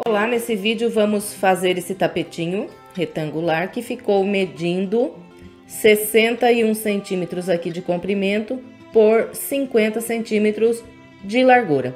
Olá, nesse vídeo vamos fazer esse tapetinho retangular que ficou medindo 61 centímetros aqui de comprimento por 50 centímetros de largura.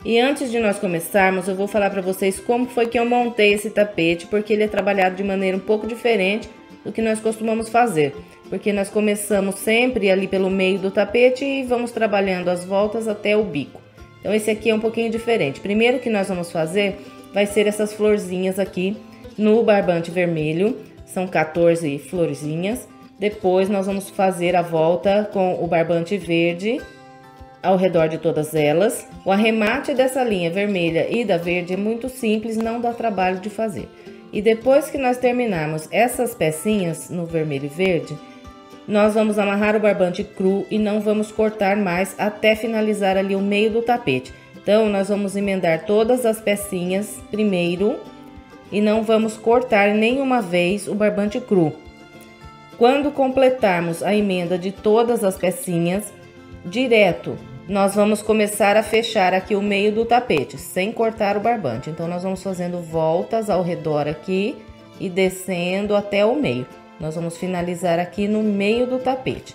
E antes de nós começarmos, eu vou falar para vocês como foi que eu montei esse tapete, porque ele é trabalhado de maneira um pouco diferente do que nós costumamos fazer. Porque nós começamos sempre ali pelo meio do tapete e vamos trabalhando as voltas até o bico. Então esse aqui é um pouquinho diferente. Primeiro que nós vamos fazer vai ser essas florzinhas aqui no barbante vermelho, são 14 florzinhas. Depois nós vamos fazer a volta com o barbante verde ao redor de todas elas. O arremate dessa linha vermelha e da verde é muito simples, não dá trabalho de fazer. E depois que nós terminarmos essas pecinhas no vermelho e verde, nós vamos amarrar o barbante cru e não vamos cortar mais até finalizar ali o meio do tapete. Então, nós vamos emendar todas as pecinhas primeiro e não vamos cortar nenhuma vez o barbante cru. Quando completarmos a emenda de todas as pecinhas, direto, nós vamos começar a fechar aqui o meio do tapete, sem cortar o barbante. Então, nós vamos fazendo voltas ao redor aqui e descendo até o meio. Nós vamos finalizar aqui no meio do tapete.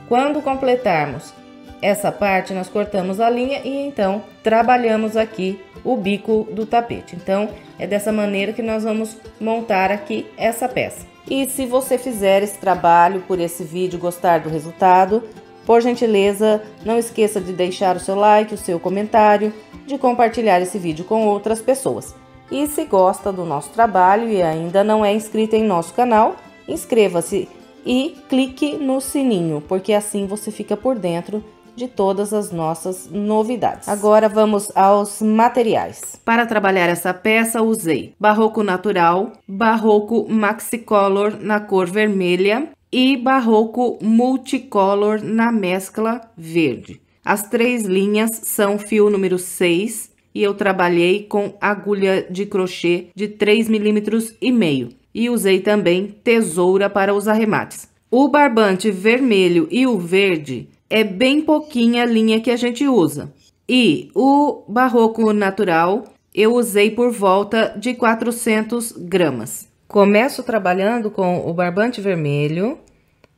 Quando completarmos essa parte, nós cortamos a linha e então trabalhamos aqui o bico do tapete. Então, é dessa maneira que nós vamos montar aqui essa peça. E se você fizer esse trabalho por esse vídeo, gostar do resultado, por gentileza, não esqueça de deixar o seu like, o seu comentário, de compartilhar esse vídeo com outras pessoas. E se gosta do nosso trabalho e ainda não é inscrito em nosso canal, inscreva-se e clique no sininho, porque assim você fica por dentro de todas as nossas novidades. Agora vamos aos materiais. Para trabalhar essa peça, usei Barroco Natural, Barroco Maxicolor na cor vermelha e Barroco Multicolor na mescla verde. As três linhas são fio número 6 e eu trabalhei com agulha de crochê de 3,5 mm. E usei também tesoura para os arremates. O barbante vermelho e o verde é bem pouquinha a linha que a gente usa. E o Barroco Natural eu usei por volta de 400 gramas. Começo trabalhando com o barbante vermelho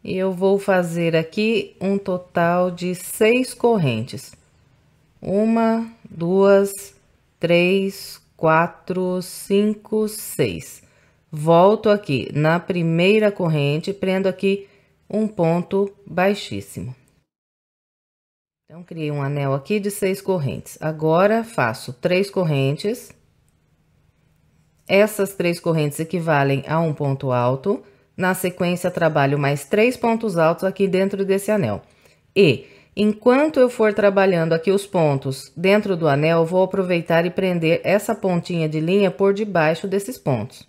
e eu vou fazer aqui um total de 6 correntes. 1, 2, 3, 4, 5, 6. Volto aqui na primeira corrente, prendo aqui um ponto baixíssimo. Então, criei um anel aqui de 6 correntes. Agora, faço 3 correntes. Essas 3 correntes equivalem a um ponto alto. Na sequência, trabalho mais 3 pontos altos aqui dentro desse anel. E, enquanto eu for trabalhando aqui os pontos dentro do anel, vou aproveitar e prender essa pontinha de linha por debaixo desses pontos.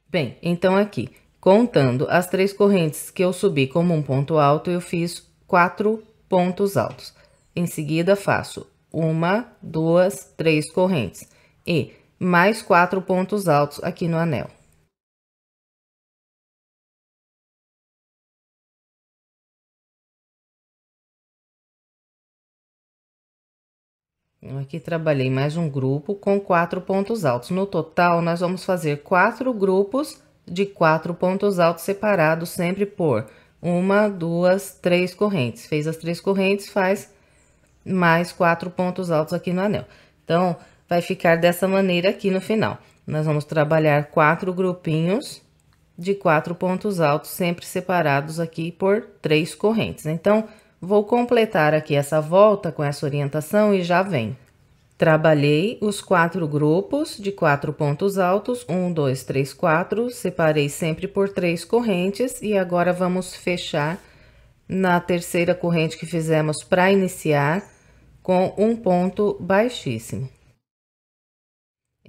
Bem, então aqui, contando as 3 correntes que eu subi como um ponto alto, eu fiz 4 pontos altos. Em seguida, faço 1, 2, 3 correntes e mais 4 pontos altos aqui no anel. Aqui trabalhei mais um grupo com 4 pontos altos. No total, nós vamos fazer 4 grupos de 4 pontos altos separados, sempre por 1, 2, 3 correntes. Fez as 3 correntes, faz mais 4 pontos altos aqui no anel. Então, vai ficar dessa maneira aqui no final. Nós vamos trabalhar 4 grupinhos de 4 pontos altos, sempre separados aqui por 3 correntes. Então, vou completar aqui essa volta com essa orientação e já vem. Trabalhei os 4 grupos de 4 pontos altos, 1, 2, 3, 4, separei sempre por 3 correntes e agora vamos fechar na terceira corrente que fizemos para iniciar com um ponto baixíssimo.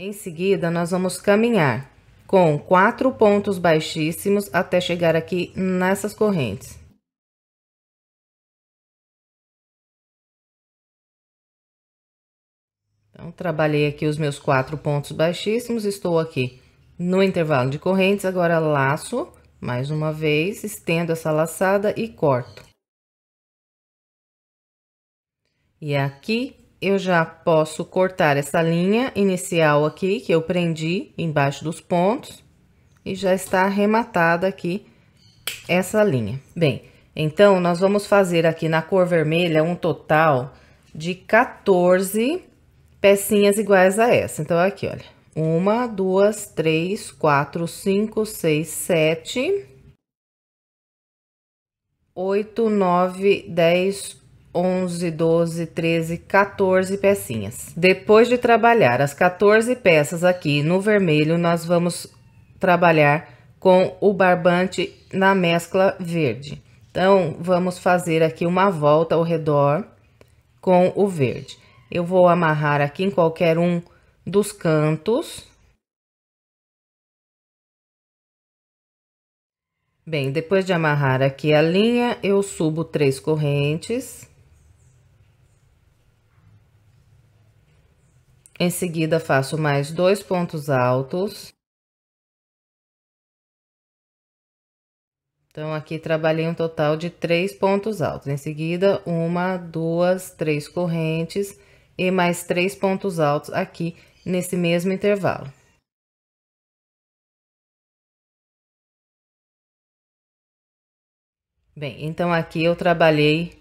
Em seguida, nós vamos caminhar com 4 pontos baixíssimos até chegar aqui nessas correntes. Então, trabalhei aqui os meus 4 pontos baixíssimos, estou aqui no intervalo de correntes, agora laço mais uma vez, estendo essa laçada e corto. E aqui eu já posso cortar essa linha inicial aqui, que eu prendi embaixo dos pontos, e já está arrematada aqui essa linha. Bem, então, nós vamos fazer aqui na cor vermelha um total de 14 pecinhas iguais a essa. Então, aqui, olha, 1, 2, 3, 4, 5, 6, 7, 8, 9, 10, 11, 12, 13, 14 pecinhas. Depois de trabalhar as 14 peças aqui no vermelho, nós vamos trabalhar com o barbante na mescla verde. Então, vamos fazer aqui uma volta ao redor com o verde. Eu vou amarrar aqui em qualquer um dos cantos. Bem, depois de amarrar aqui a linha, eu subo 3 correntes. Em seguida, faço mais 2 pontos altos. Então, aqui trabalhei um total de 3 pontos altos. Em seguida, 1, 2, 3 correntes e mais 3 pontos altos aqui nesse mesmo intervalo. Bem, então aqui eu trabalhei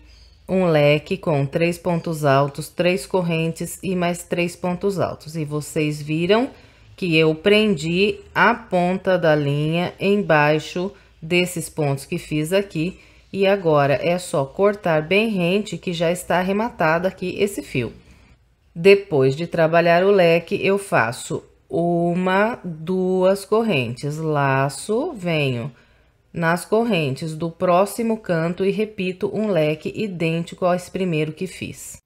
um leque com 3 pontos altos, 3 correntes e mais 3 pontos altos. E vocês viram que eu prendi a ponta da linha embaixo desses pontos que fiz aqui, e agora é só cortar bem rente que já está arrematado aqui esse fio. Depois de trabalhar o leque, eu faço 1, 2 correntes, laço, venho nas correntes do próximo canto e repito um leque idêntico ao esse primeiro que fiz.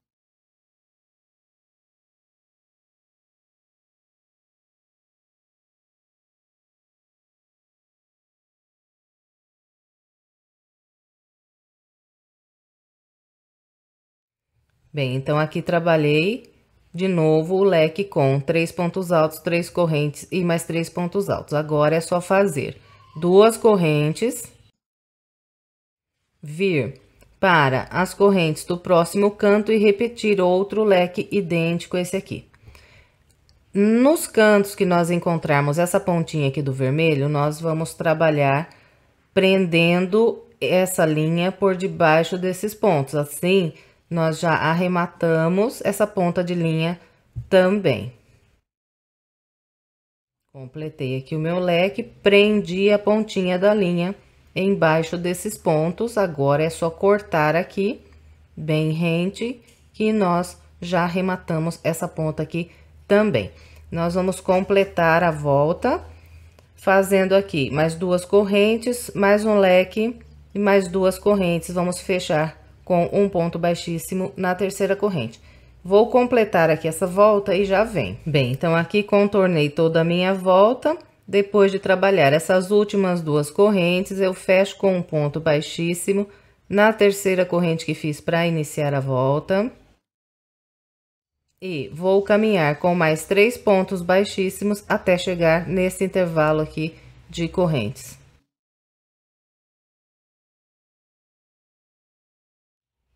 Bem, então aqui trabalhei de novo o leque com 3 pontos altos, 3 correntes e mais 3 pontos altos. Agora é só fazer 2 correntes, vir para as correntes do próximo canto e repetir outro leque idêntico a esse aqui. Nos cantos que nós encontrarmos essa pontinha aqui do vermelho, nós vamos trabalhar prendendo essa linha por debaixo desses pontos. Assim, nós já arrematamos essa ponta de linha também. Completei aqui o meu leque, prendi a pontinha da linha embaixo desses pontos. Agora é só cortar aqui bem rente que nós já arrematamos essa ponta aqui também. Nós vamos completar a volta fazendo aqui mais 2 correntes, mais um leque e mais 2 correntes. Vamos fechar com um ponto baixíssimo na terceira corrente. Vou completar aqui essa volta e já vem. Bem, então aqui contornei toda a minha volta. Depois de trabalhar essas últimas 2 correntes, eu fecho com um ponto baixíssimo na terceira corrente que fiz para iniciar a volta. E vou caminhar com mais 3 pontos baixíssimos até chegar nesse intervalo aqui de correntes.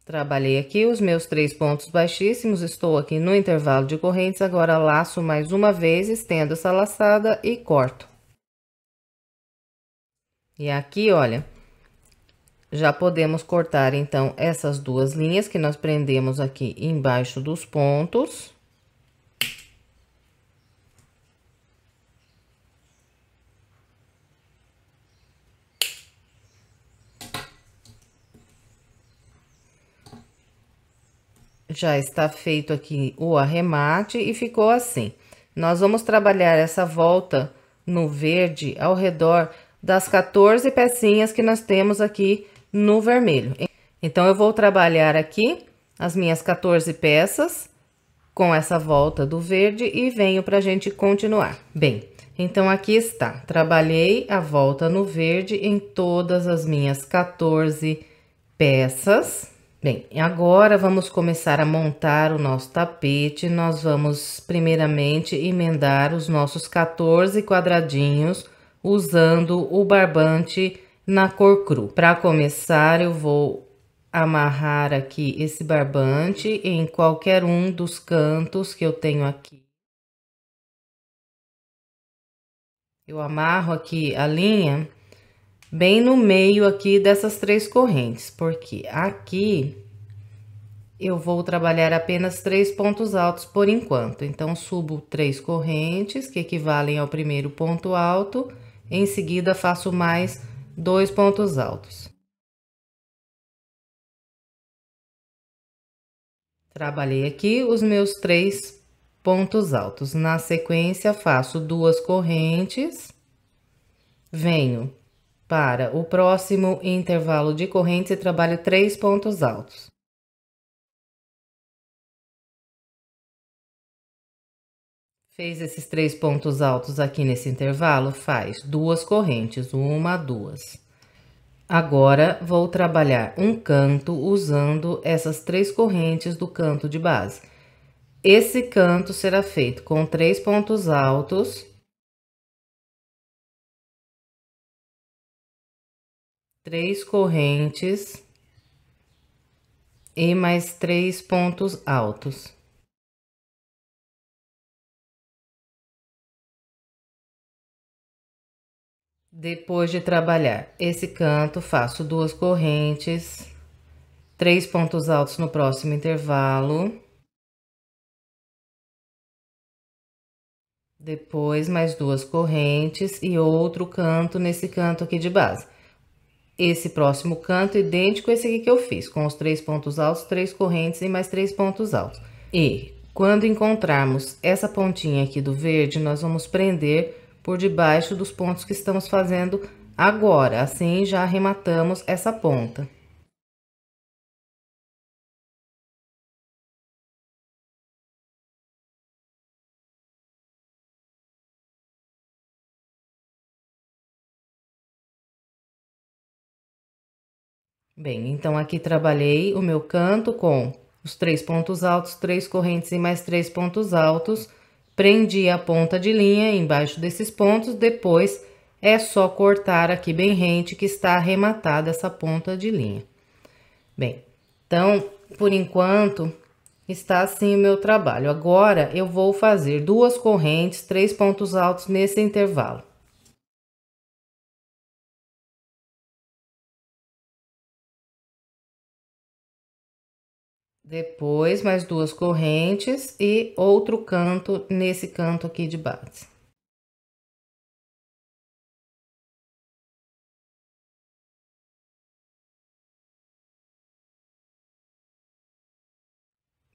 Trabalhei aqui os meus 3 pontos baixíssimos, estou aqui no intervalo de correntes, agora laço mais uma vez, estendo essa laçada e corto. E aqui, olha, já podemos cortar, então, essas 2 linhas que nós prendemos aqui embaixo dos pontos. Já está feito aqui o arremate e ficou assim. Nós vamos trabalhar essa volta no verde ao redor das 14 pecinhas que nós temos aqui no vermelho. Então, eu vou trabalhar aqui as minhas 14 peças com essa volta do verde e venho pra gente continuar. Bem, então aqui está, trabalhei a volta no verde em todas as minhas 14 peças. Bem, agora vamos começar a montar o nosso tapete. Nós vamos primeiramente emendar os nossos 14 quadradinhos usando o barbante na cor cru. Para começar, eu vou amarrar aqui esse barbante em qualquer um dos cantos que eu tenho aqui. Eu amarro aqui a linha bem no meio aqui dessas 3 correntes, porque aqui eu vou trabalhar apenas 3 pontos altos por enquanto. Então, subo 3 correntes, que equivalem ao primeiro ponto alto, em seguida faço mais 2 pontos altos. Trabalhei aqui os meus 3 pontos altos. Na sequência, faço 2 correntes, venho para o próximo intervalo de correntes e trabalho 3 pontos altos. Fez esses 3 pontos altos aqui nesse intervalo, faz 2 correntes, 1, 2. Agora, vou trabalhar um canto usando essas 3 correntes do canto de base. Esse canto será feito com 3 pontos altos, 3 correntes e mais 3 pontos altos. Depois de trabalhar esse canto, faço 2 correntes, 3 pontos altos no próximo intervalo. Depois, mais 2 correntes e outro canto nesse canto aqui de base. Esse próximo canto idêntico a esse aqui que eu fiz, com os 3 pontos altos, 3 correntes e mais 3 pontos altos. E quando encontrarmos essa pontinha aqui do verde, nós vamos prender por debaixo dos pontos que estamos fazendo agora. Assim, já arrematamos essa ponta. Bem, então aqui trabalhei o meu canto com os 3 pontos altos, 3 correntes e mais 3 pontos altos. Prendi a ponta de linha embaixo desses pontos, depois é só cortar aqui bem rente que está arrematada essa ponta de linha. Bem, então, por enquanto, está assim o meu trabalho. Agora, eu vou fazer 2 correntes, 3 pontos altos nesse intervalo. Depois, mais 2 correntes e outro canto nesse canto aqui de base.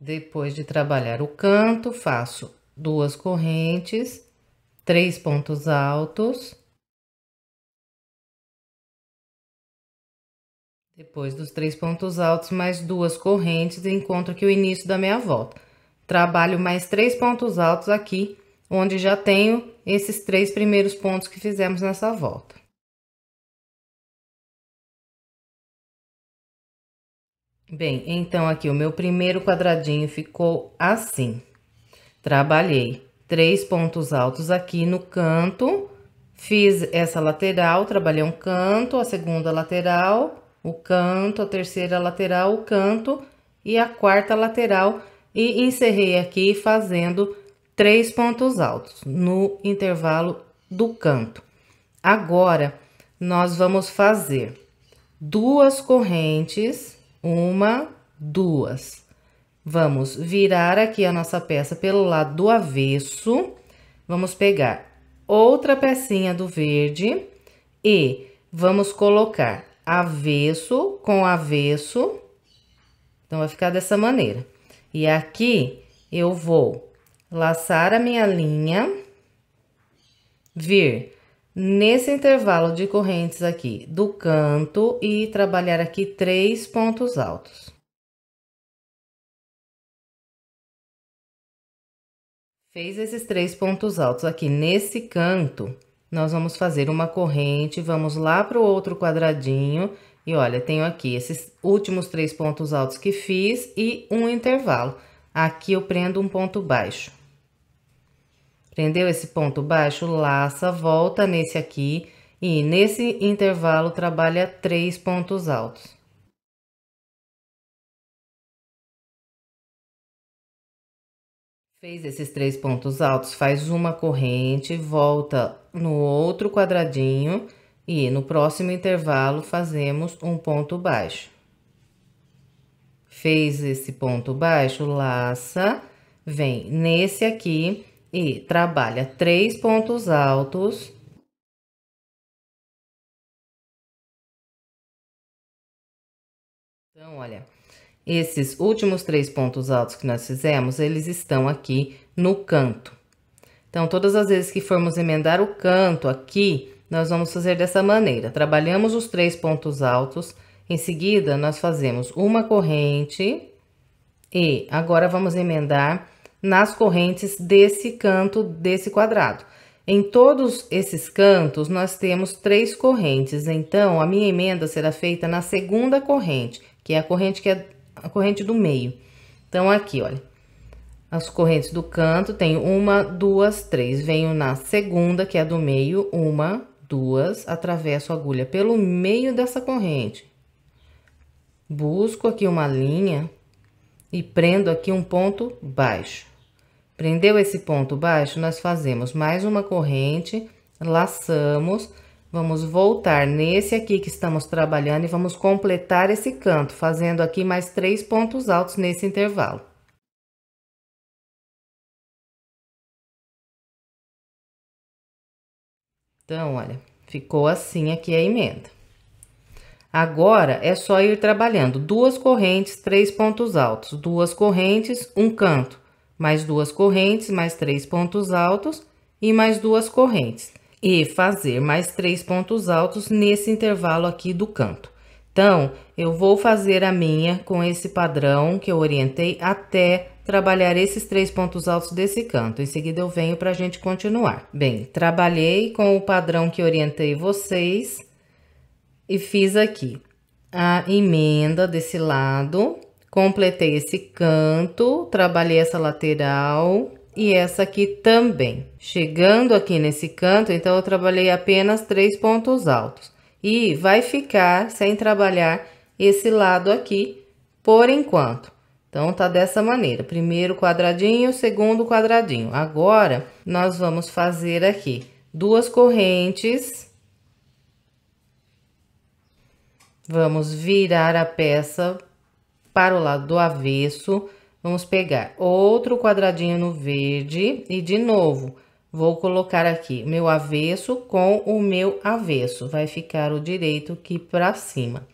Depois de trabalhar o canto, faço 2 correntes, 3 pontos altos. Depois dos 3 pontos altos, mais 2 correntes, encontro aqui o início da minha volta. Trabalho mais 3 pontos altos aqui, onde já tenho esses 3 primeiros pontos que fizemos nessa volta. Bem, então aqui o meu primeiro quadradinho ficou assim. Trabalhei 3 pontos altos aqui no canto, fiz essa lateral, trabalhei um canto, a segunda lateral, o canto, a terceira lateral, o canto e a quarta lateral, e encerrei aqui fazendo 3 pontos altos no intervalo do canto. Agora, nós vamos fazer 2 correntes, 1, 2. Vamos virar aqui a nossa peça pelo lado do avesso. Vamos pegar outra pecinha do verde e vamos colocar avesso com avesso. Então, vai ficar dessa maneira. E aqui, eu vou laçar a minha linha, vir nesse intervalo de correntes aqui do canto e trabalhar aqui 3 pontos altos. Fez esses 3 pontos altos aqui nesse canto, nós vamos fazer uma corrente, vamos lá para o outro quadradinho. E olha, tenho aqui esses últimos 3 pontos altos que fiz e um intervalo. Aqui eu prendo um ponto baixo. Prendeu esse ponto baixo, laça, volta nesse aqui e nesse intervalo trabalha 3 pontos altos. Fez esses 3 pontos altos, faz uma corrente, volta no outro quadradinho e no próximo intervalo fazemos um ponto baixo. Fez esse ponto baixo, laça, vem nesse aqui e trabalha 3 pontos altos. Então, olha, esses últimos 3 pontos altos que nós fizemos, eles estão aqui no canto. Então, todas as vezes que formos emendar o canto aqui, nós vamos fazer dessa maneira. Trabalhamos os 3 pontos altos, em seguida, nós fazemos uma corrente e agora vamos emendar nas correntes desse canto desse quadrado. Em todos esses cantos, nós temos 3 correntes, então, a minha emenda será feita na segunda corrente, que é a corrente do meio. Então, aqui, olha, as correntes do canto, tenho 1, 2, 3. Venho na segunda, que é a do meio, 1, 2, atravesso a agulha pelo meio dessa corrente. Busco aqui uma linha e prendo aqui um ponto baixo. Prendeu esse ponto baixo, nós fazemos mais uma corrente, laçamos, vamos voltar nesse aqui que estamos trabalhando e vamos completar esse canto, fazendo aqui mais 3 pontos altos nesse intervalo. Então, olha, ficou assim aqui a emenda. Agora, é só ir trabalhando 2 correntes, 3 pontos altos, 2 correntes, um canto, mais 2 correntes, mais 3 pontos altos e mais 2 correntes. E fazer mais 3 pontos altos nesse intervalo aqui do canto. Então, eu vou fazer a minha com esse padrão que eu orientei até trabalhar esses 3 pontos altos desse canto. Em seguida, eu venho para a gente continuar. Bem, trabalhei com o padrão que orientei vocês e fiz aqui a emenda desse lado, completei esse canto, trabalhei essa lateral e essa aqui também. Chegando aqui nesse canto, então, eu trabalhei apenas 3 pontos altos. E vai ficar sem trabalhar esse lado aqui por enquanto. Então, tá dessa maneira. Primeiro quadradinho, segundo quadradinho. Agora, nós vamos fazer aqui 2 correntes. Vamos virar a peça para o lado do avesso. Vamos pegar outro quadradinho no verde e de novo, vou colocar aqui meu avesso com o meu avesso. Vai ficar o direito aqui para cima.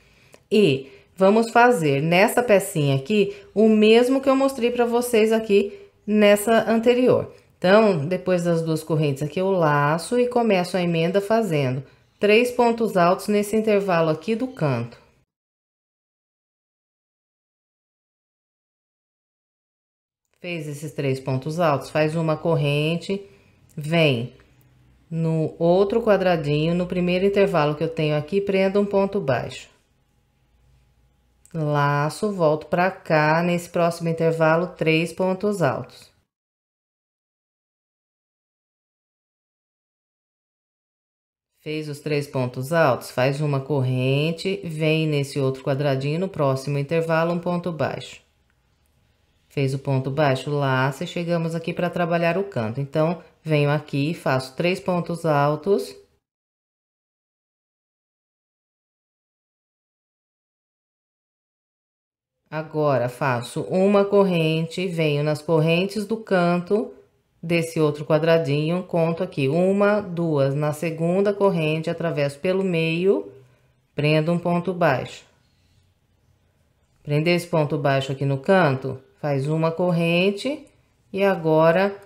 E vamos fazer nessa pecinha aqui o mesmo que eu mostrei para vocês aqui nessa anterior. Então, depois das 2 correntes aqui, eu laço e começo a emenda fazendo 3 pontos altos nesse intervalo aqui do canto. Fez esses 3 pontos altos, faz uma corrente, vem no outro quadradinho, no primeiro intervalo que eu tenho aqui, prendo um ponto baixo. Laço, volto pra cá, nesse próximo intervalo, 3 pontos altos. Fez os 3 pontos altos, faz uma corrente, vem nesse outro quadradinho, no próximo intervalo, um ponto baixo. Fez o ponto baixo, laça e chegamos aqui para trabalhar o canto. Então, venho aqui, faço 3 pontos altos. Agora, faço uma corrente, venho nas correntes do canto desse outro quadradinho, conto aqui 1, 2, na segunda corrente, atravesso pelo meio, prendo um ponto baixo. Prender esse ponto baixo aqui no canto, faz uma corrente e agora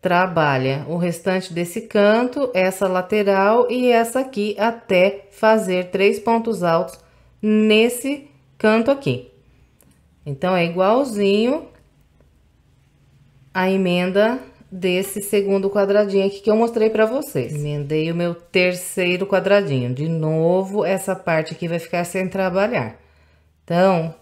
trabalha o restante desse canto, essa lateral e essa aqui até fazer 3 pontos altos nesse canto aqui. Então, é igualzinho a emenda desse segundo quadradinho aqui que eu mostrei pra vocês. Emendei o meu terceiro quadradinho. De novo, essa parte aqui vai ficar sem trabalhar. Então,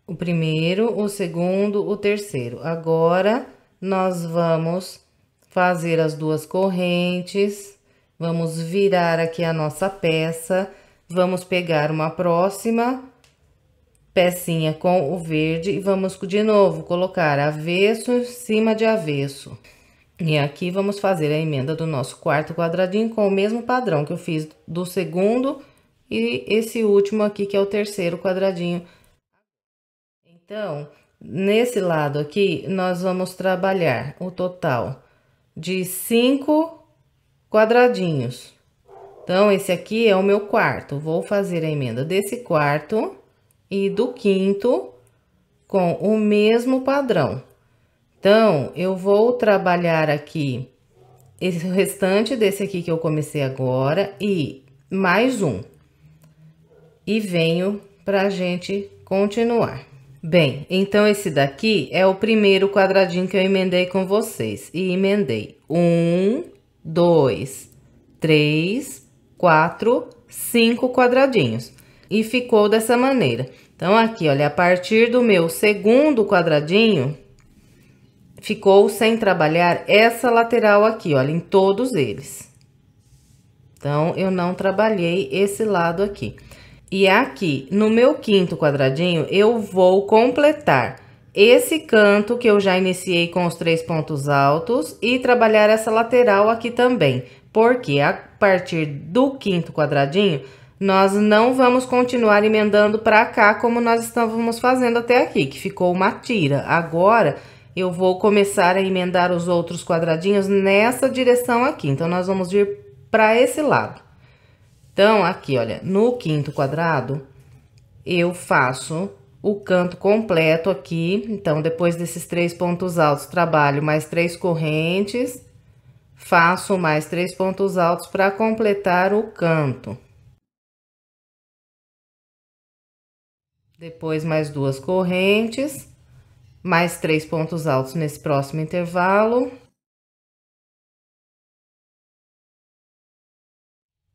o primeiro, o segundo, o terceiro. Agora, nós vamos fazer as duas correntes, vamos virar aqui a nossa peça, vamos pegar uma próxima pecinha com o verde e vamos de novo colocar avesso em cima de avesso. E aqui vamos fazer a emenda do nosso quarto quadradinho com o mesmo padrão que eu fiz do segundo e esse último aqui que é o terceiro quadradinho. Então, nesse lado aqui, nós vamos trabalhar o total de 5 quadradinhos. Então, esse aqui é o meu quarto. Vou fazer a emenda desse quarto e do quinto com o mesmo padrão. Então, eu vou trabalhar aqui esse restante desse aqui que eu comecei agora e mais um. E venho pra gente continuar. Bem, então esse daqui é o primeiro quadradinho que eu emendei com vocês. E emendei 1, 2, 3, 4, 5 quadradinhos. E ficou dessa maneira. Então, aqui, olha, a partir do meu segundo quadradinho, ficou sem trabalhar essa lateral aqui, olha, em todos eles. Então, eu não trabalhei esse lado aqui. E aqui, no meu quinto quadradinho, eu vou completar esse canto que eu já iniciei com os 3 pontos altos e trabalhar essa lateral aqui também. Porque a partir do quinto quadradinho, nós não vamos continuar emendando pra cá como nós estávamos fazendo até aqui, que ficou uma tira. Agora, eu vou começar a emendar os outros quadradinhos nessa direção aqui. Então, nós vamos vir pra esse lado. Então, aqui, olha, no quinto quadrado, eu faço o canto completo aqui. Então, depois desses 3 pontos altos, trabalho mais 3 correntes, faço mais 3 pontos altos para completar o canto. Depois, mais 2 correntes, mais 3 pontos altos nesse próximo intervalo.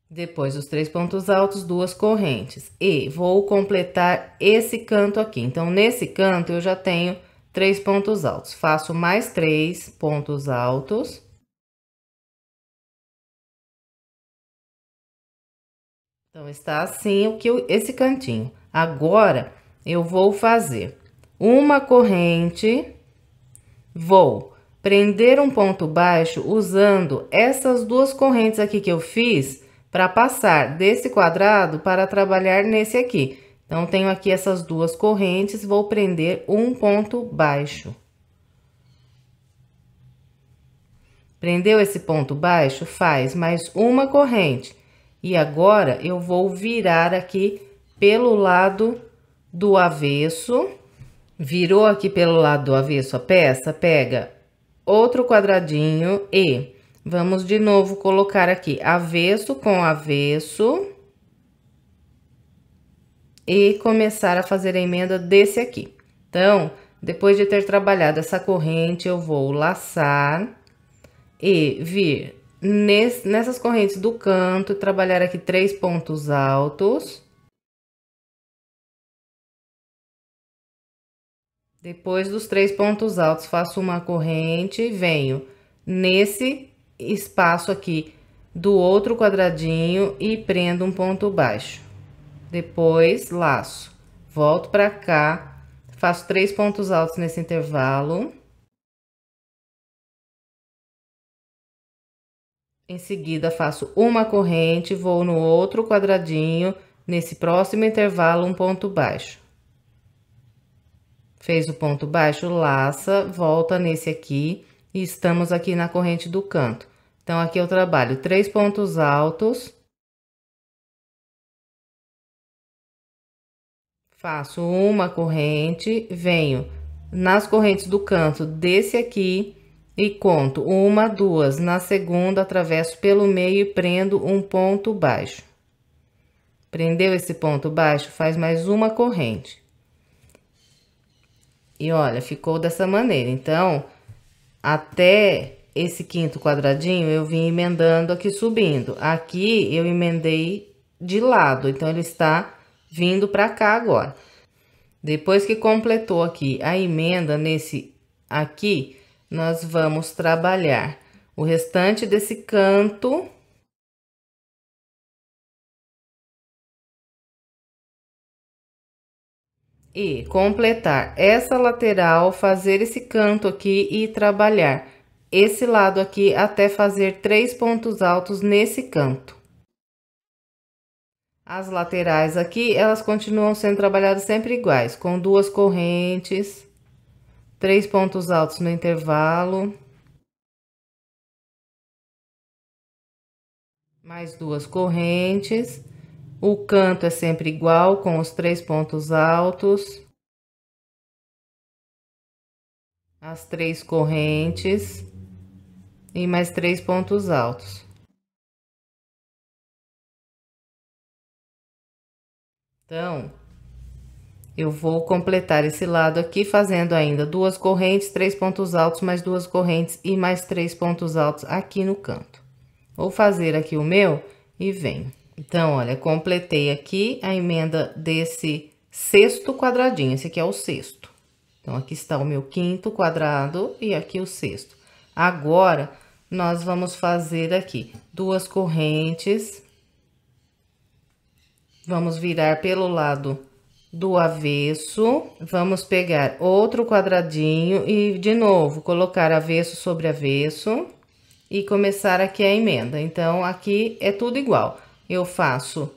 Depois dos 3 pontos altos, 2 correntes. E vou completar esse canto aqui. Então, nesse canto, eu já tenho 3 pontos altos. Faço mais 3 pontos altos. Então, está assim esse cantinho. Agora, eu vou fazer uma corrente, vou prender um ponto baixo usando essas 2 correntes aqui que eu fiz para passar desse quadrado para trabalhar nesse aqui. Então, tenho aqui essas 2 correntes, vou prender um ponto baixo. Prendeu esse ponto baixo, faz mais uma corrente. E agora, eu vou virar aqui pelo lado do avesso. Virou aqui pelo lado do avesso a peça, pega outro quadradinho e vamos de novo colocar aqui avesso com avesso e começar a fazer a emenda desse aqui. Então, depois de ter trabalhado essa corrente, eu vou laçar e vir nessas correntes do canto, trabalhar aqui 3 pontos altos. Depois dos 3 pontos altos, faço uma corrente, venho nesse espaço aqui do outro quadradinho e prendo um ponto baixo. Depois, laço. Volto pra cá, faço 3 pontos altos nesse intervalo. Em seguida, faço uma corrente, vou no outro quadradinho, nesse próximo intervalo, um ponto baixo. Fez o ponto baixo, laça, volta nesse aqui e estamos aqui na corrente do canto. Então, aqui eu trabalho 3 pontos altos. Faço uma corrente, venho nas correntes do canto desse aqui e conto 1, 2, na segunda, atravesso pelo meio e prendo um ponto baixo. Prendeu esse ponto baixo, faz mais uma corrente. E olha, ficou dessa maneira. Então, até esse quinto quadradinho, eu vim emendando aqui, subindo. Aqui, eu emendei de lado, então, ele está vindo pra cá agora. Depois que completou aqui a emenda nesse aqui, nós vamos trabalhar o restante desse canto. E completar essa lateral, fazer esse canto aqui e trabalhar esse lado aqui até fazer 3 pontos altos nesse canto. As laterais aqui, elas continuam sendo trabalhadas sempre iguais, com 2 correntes, 3 pontos altos no intervalo, mais 2 correntes. O canto é sempre igual, com os 3 pontos altos, as 3 correntes e mais 3 pontos altos. Então, eu vou completar esse lado aqui, fazendo ainda 2 correntes, 3 pontos altos, mais 2 correntes e mais 3 pontos altos aqui no canto. Vou fazer aqui o meu e venho. Então, olha, completei aqui a emenda desse sexto quadradinho. Esse aqui é o sexto. Então, aqui está o meu quinto quadrado e aqui o sexto. Agora, nós vamos fazer aqui 2 correntes. Vamos virar pelo lado do avesso. Vamos pegar outro quadradinho e, de novo, colocar avesso sobre avesso. E começar aqui a emenda. Então, aqui é tudo igual. Eu faço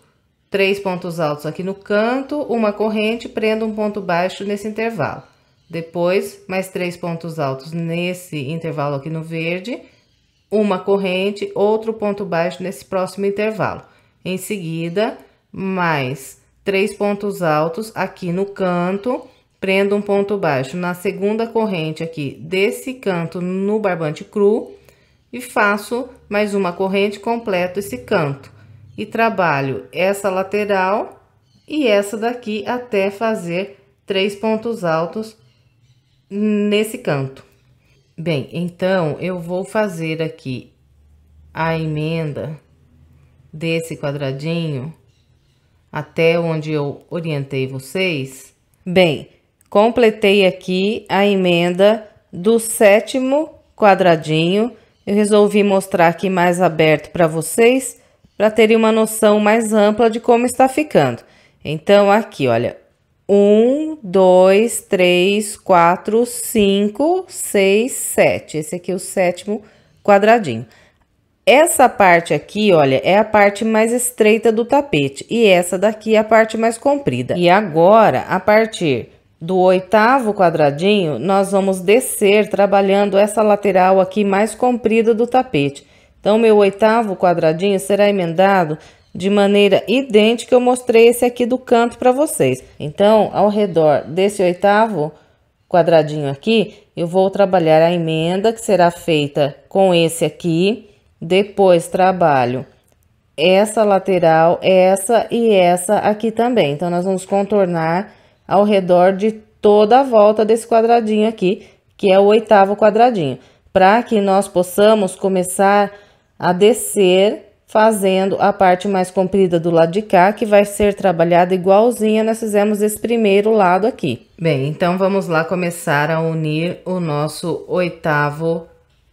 3 pontos altos aqui no canto, uma corrente, prendo um ponto baixo nesse intervalo. Depois, mais 3 pontos altos nesse intervalo aqui no verde, uma corrente, outro ponto baixo nesse próximo intervalo. Em seguida, mais 3 pontos altos aqui no canto, prendo um ponto baixo na segunda corrente aqui desse canto no barbante cru. E faço mais uma corrente, completo esse canto. E trabalho essa lateral e essa daqui até fazer 3 pontos altos nesse canto. Bem, então, eu vou fazer aqui a emenda desse quadradinho até onde eu orientei vocês. Bem, completei aqui a emenda do sétimo quadradinho. Eu resolvi mostrar aqui mais aberto para vocês, para terem uma noção mais ampla de como está ficando. Então, aqui, olha, 1, 2, 3, 4, 5, 6, 7. Esse aqui é o sétimo quadradinho. Essa parte aqui, olha, é a parte mais estreita do tapete e essa daqui é a parte mais comprida. E agora, a partir do oitavo quadradinho, nós vamos descer trabalhando essa lateral aqui mais comprida do tapete. Então, meu oitavo quadradinho será emendado de maneira idêntica, eu mostrei esse aqui do canto para vocês. Então, ao redor desse oitavo quadradinho aqui, eu vou trabalhar a emenda que será feita com esse aqui. Depois, trabalho essa lateral, essa e essa aqui também. Então, nós vamos contornar ao redor de toda a volta desse quadradinho aqui, que é o oitavo quadradinho, para que nós possamos começar a descer fazendo a parte mais comprida do lado de cá, que vai ser trabalhada igualzinha nós fizemos esse primeiro lado aqui. Bem, então vamos lá começar a unir o nosso oitavo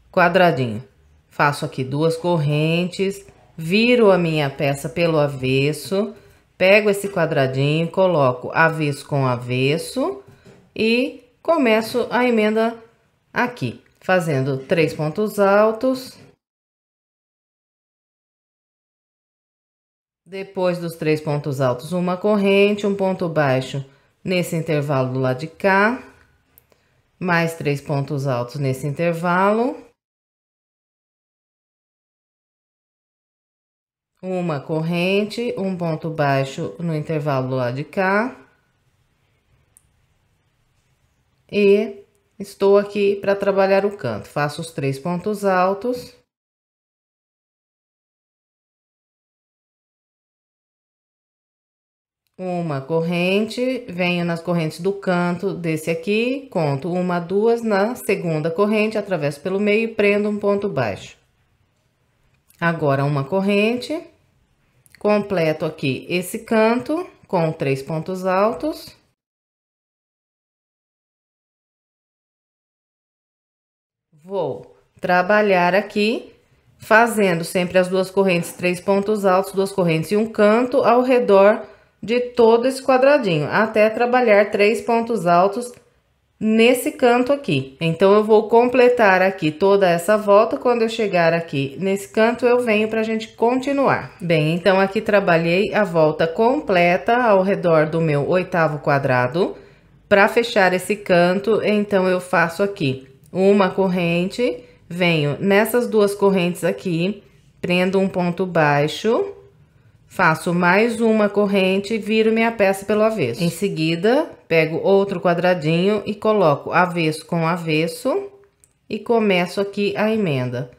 quadradinho. Faço aqui 2 correntes, viro a minha peça pelo avesso, pego esse quadradinho, coloco avesso com avesso e começo a emenda aqui, fazendo 3 pontos altos. Depois dos 3 pontos altos, uma corrente, um ponto baixo nesse intervalo do lado de cá, mais 3 pontos altos nesse intervalo. Uma corrente, um ponto baixo no intervalo do lado de cá. E estou aqui para trabalhar o canto. Faço os 3 pontos altos. uma corrente, venho nas correntes do canto desse aqui, conto uma, duas, na segunda corrente, atravesso pelo meio e prendo um ponto baixo. Agora, uma corrente, completo aqui esse canto com 3 pontos altos. Vou trabalhar aqui, fazendo sempre as duas correntes, 3 pontos altos, duas correntes e um canto ao redor de todo esse quadradinho, até trabalhar 3 pontos altos nesse canto aqui. Então, eu vou completar aqui toda essa volta. Quando eu chegar aqui nesse canto, eu venho pra gente continuar. Bem, então, aqui trabalhei a volta completa ao redor do meu 8º quadrado. Para fechar esse canto, então, eu faço aqui uma corrente, venho nessas duas correntes aqui, prendo um ponto baixo, faço mais uma corrente e viro minha peça pelo avesso. Em seguida, pego outro quadradinho e coloco avesso com avesso e começo aqui a emenda,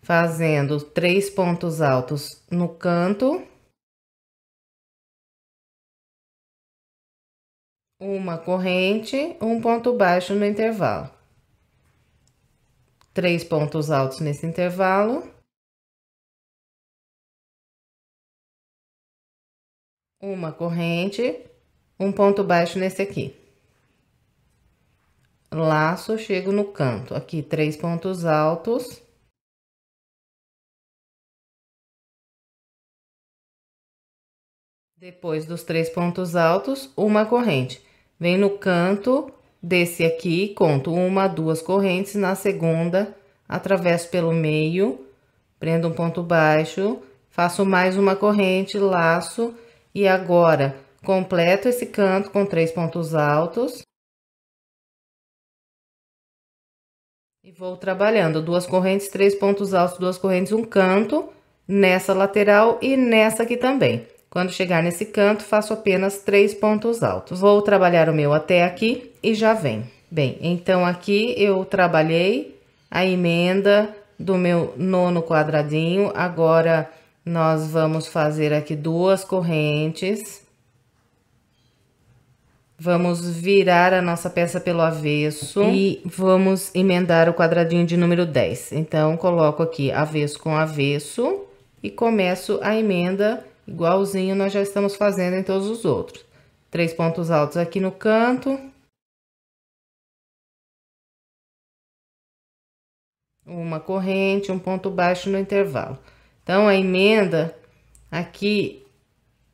fazendo 3 pontos altos no canto, uma corrente, um ponto baixo no intervalo, 3 pontos altos nesse intervalo, uma corrente, um ponto baixo nesse aqui, laço, chego no canto, aqui 3 pontos altos, depois dos 3 pontos altos, uma corrente, vem no canto desse aqui, conto uma, duas correntes, na segunda, atravesso pelo meio, prendo um ponto baixo, faço mais uma corrente, laço, e agora completo esse canto com 3 pontos altos. E vou trabalhando duas correntes, 3 pontos altos, duas correntes, um canto, nessa lateral e nessa aqui também. Quando chegar nesse canto, faço apenas 3 pontos altos. Vou trabalhar o meu até aqui e já vem. Bem, então aqui eu trabalhei a emenda do meu 9º quadradinho. Agora, nós vamos fazer aqui duas correntes. Vamos virar a nossa peça pelo avesso e vamos emendar o quadradinho de número 10. Então, coloco aqui avesso com avesso e começo a emenda igualzinho nós já estamos fazendo em todos os outros. 3 pontos altos aqui no canto. Uma corrente, um ponto baixo no intervalo. Então, a emenda aqui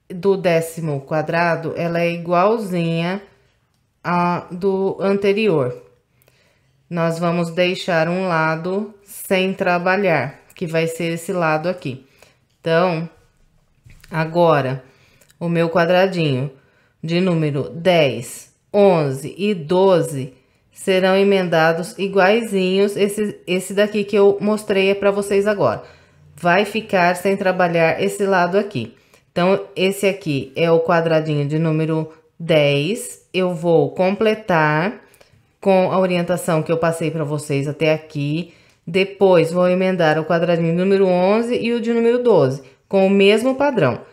do 10º quadrado, ela é igualzinha a do anterior. Nós vamos deixar um lado sem trabalhar, que vai ser esse lado aqui. Então, agora, o meu quadradinho de número 10, 11 e 12 serão emendados iguaizinhos esse daqui que eu mostrei para vocês agora. Vai ficar sem trabalhar esse lado aqui. Então, esse aqui é o quadradinho de número 10. Eu vou completar com a orientação que eu passei para vocês até aqui. Depois, vou emendar o quadradinho número 11 e o de número 12, com o mesmo padrão.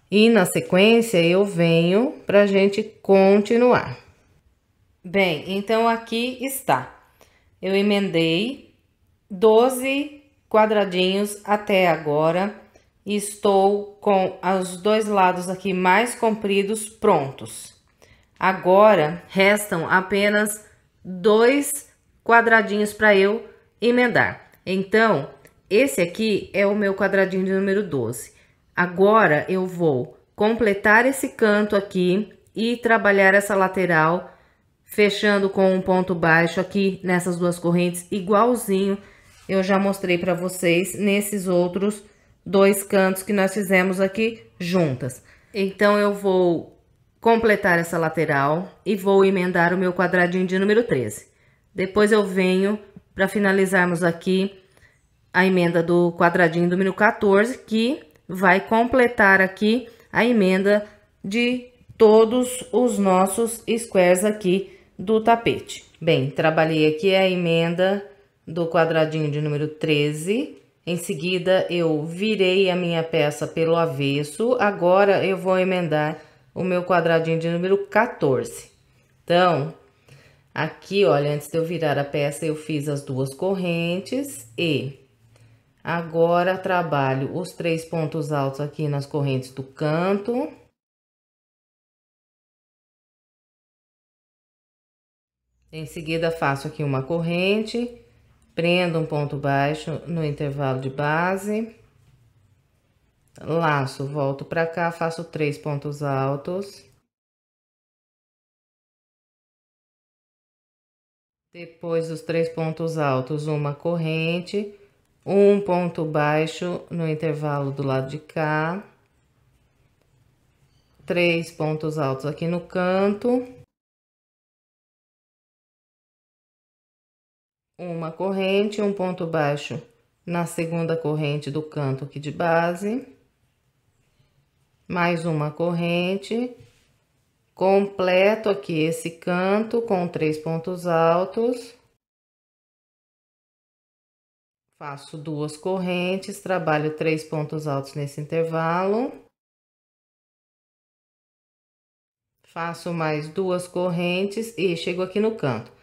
E, na sequência, eu venho pra gente continuar. Bem, então, aqui está. Eu emendei 12 quadradinhos até agora. Estou com os dois lados aqui mais compridos prontos. Agora, restam apenas 2 quadradinhos para eu emendar. Então, esse aqui é o meu quadradinho de número 12. Agora, eu vou completar esse canto aqui e trabalhar essa lateral, fechando com um ponto baixo aqui nessas duas correntes, igualzinho eu já mostrei para vocês nesses outros 2 cantos que nós fizemos aqui juntas. Então, eu vou completar essa lateral e vou emendar o meu quadradinho de número 13. Depois, eu venho para finalizarmos aqui a emenda do quadradinho do número 14, que vai completar aqui a emenda de todos os nossos squares aqui do tapete. Bem, trabalhei aqui a emenda do quadradinho de número 13. Em seguida, eu virei a minha peça pelo avesso. Agora, eu vou emendar o meu quadradinho de número 14. Então, aqui, olha, antes de eu virar a peça, eu fiz as duas correntes e agora trabalho os 3 pontos altos aqui nas correntes do canto. Em seguida, faço aqui uma corrente, prendo um ponto baixo no intervalo de base, laço, volto pra cá, faço 3 pontos altos. Depois dos 3 pontos altos, uma corrente, um ponto baixo no intervalo do lado de cá, 3 pontos altos aqui no canto, uma corrente, um ponto baixo na segunda corrente do canto aqui de base, mais uma corrente, completo aqui esse canto com 3 pontos altos, faço 2 correntes, trabalho 3 pontos altos nesse intervalo, faço mais 2 correntes e chego aqui no canto.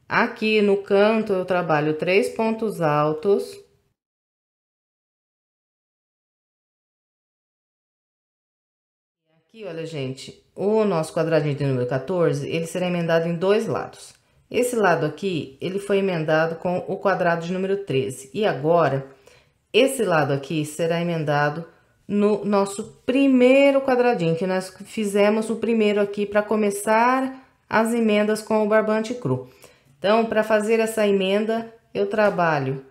Aqui no canto eu trabalho 3 pontos altos. Aqui, olha, gente, o nosso quadradinho de número 14, ele será emendado em 2 lados. Esse lado aqui, ele foi emendado com o quadrado de número 13. E agora, esse lado aqui será emendado no nosso primeiro quadradinho, que nós fizemos o primeiro aqui para começar as emendas com o barbante cru. Então, para fazer essa emenda, eu trabalho,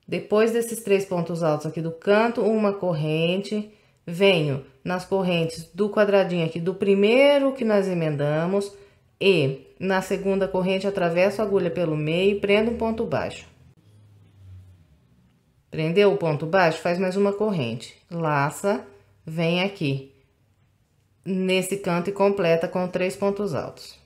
depois desses 3 pontos altos aqui do canto, uma corrente, venho nas correntes do quadradinho aqui do primeiro que nós emendamos e na segunda corrente atravesso a agulha pelo meio e prendo um ponto baixo. Prendeu o ponto baixo, faz mais uma corrente, laça, vem aqui nesse canto e completa com 3 pontos altos.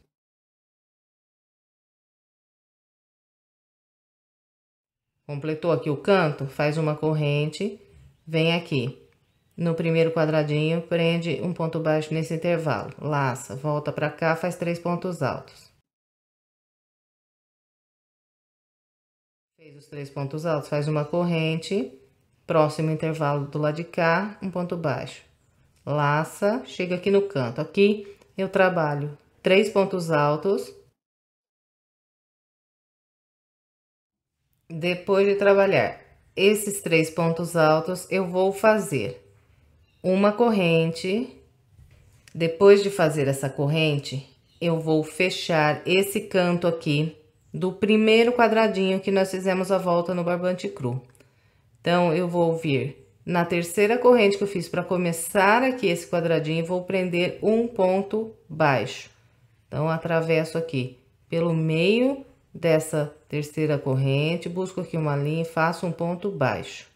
Completou aqui o canto, faz uma corrente, vem aqui no primeiro quadradinho, prende um ponto baixo nesse intervalo, laça, volta pra cá, faz 3 pontos altos. Fez os 3 pontos altos, faz uma corrente, próximo intervalo do lado de cá, um ponto baixo, laça, chega aqui no canto. Aqui eu trabalho 3 pontos altos. Depois de trabalhar esses 3 pontos altos, eu vou fazer uma corrente. Depois de fazer essa corrente, eu vou fechar esse canto aqui do primeiro quadradinho que nós fizemos a volta no barbante cru. Então, eu vou vir na terceira corrente que eu fiz para começar aqui esse quadradinho e vou prender um ponto baixo. Então, atravesso aqui pelo meio dessa terceira corrente, busco aqui uma linha e faço um ponto baixo.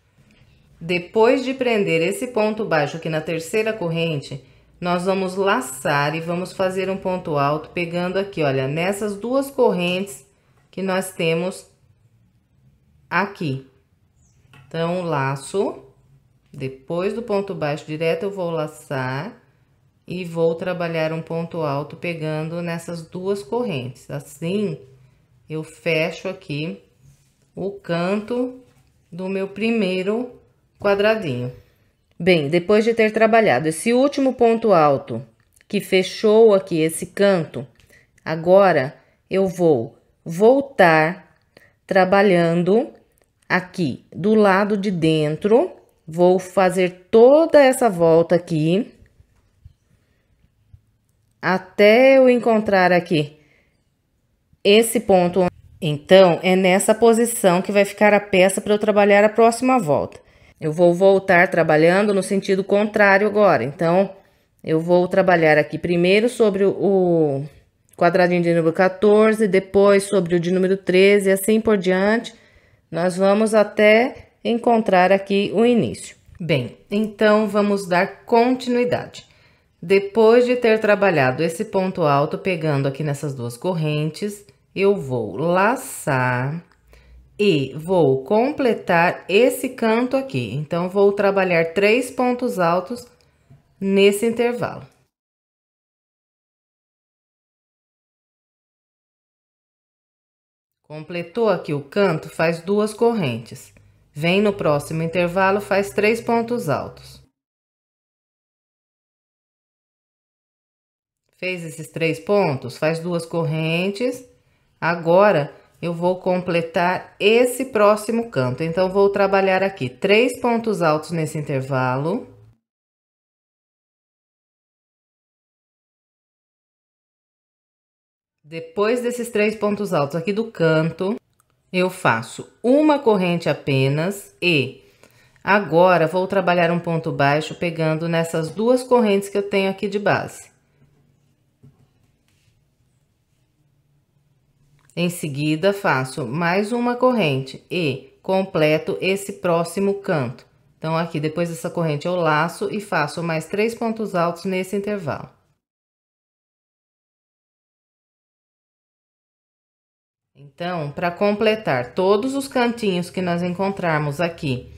Depois de prender esse ponto baixo aqui na terceira corrente, nós vamos laçar e vamos fazer um ponto alto, pegando aqui, olha, nessas 2 correntes que nós temos aqui. Então, laço, depois do ponto baixo direto, eu vou laçar e vou trabalhar um ponto alto pegando nessas 2 correntes. Assim, eu fecho aqui o canto do meu primeiro quadradinho. Bem, depois de ter trabalhado esse último ponto alto que fechou aqui esse canto, agora eu vou voltar trabalhando aqui do lado de dentro, vou fazer toda essa volta aqui até eu encontrar aqui esse ponto. Então, é nessa posição que vai ficar a peça para eu trabalhar a próxima volta. Eu vou voltar trabalhando no sentido contrário agora. Então, eu vou trabalhar aqui primeiro sobre o quadradinho de número 14, depois sobre o de número 13 e assim por diante. Nós vamos até encontrar aqui o início. Bem, então, vamos dar continuidade. Depois de ter trabalhado esse ponto alto, pegando aqui nessas 2 correntes, eu vou laçar E vou completar esse canto aqui. Então, vou trabalhar 3 pontos altos nesse intervalo. Completou aqui o canto, faz 2 correntes. Vem no próximo intervalo, faz 3 pontos altos. Fez esses 3 pontos, faz 2 correntes. Agora, eu vou completar esse próximo canto. Então, vou trabalhar aqui 3 pontos altos nesse intervalo. Depois desses 3 pontos altos aqui do canto, eu faço uma corrente apenas e agora vou trabalhar um ponto baixo pegando nessas 2 correntes que eu tenho aqui de base. Em seguida, faço mais uma corrente e completo esse próximo canto. Então, aqui, depois dessa corrente, eu laço e faço mais 3 pontos altos nesse intervalo. Então, para completar todos os cantinhos que nós encontrarmos aqui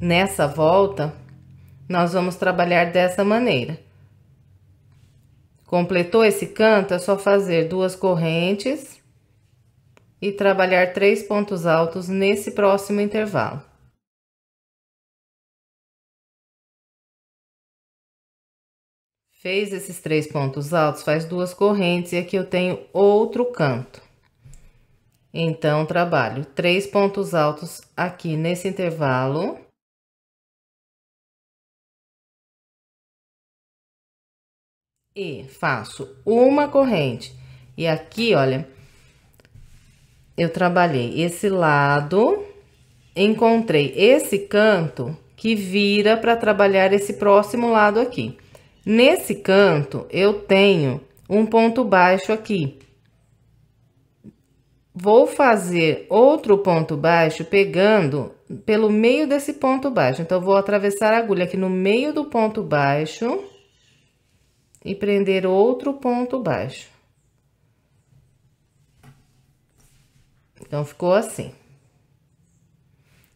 nessa volta, nós vamos trabalhar dessa maneira. Completou esse canto, é só fazer 2 correntes e trabalhar 3 pontos altos nesse próximo intervalo. Fez esses 3 pontos altos, faz 2 correntes e aqui eu tenho outro canto. Então, trabalho 3 pontos altos aqui nesse intervalo. E faço uma corrente. E aqui, olha, eu trabalhei esse lado, encontrei esse canto que vira para trabalhar esse próximo lado aqui. Nesse canto, eu tenho um ponto baixo aqui. Vou fazer outro ponto baixo pegando pelo meio desse ponto baixo. Então, vou atravessar a agulha aqui no meio do ponto baixo e prender outro ponto baixo. Então, ficou assim.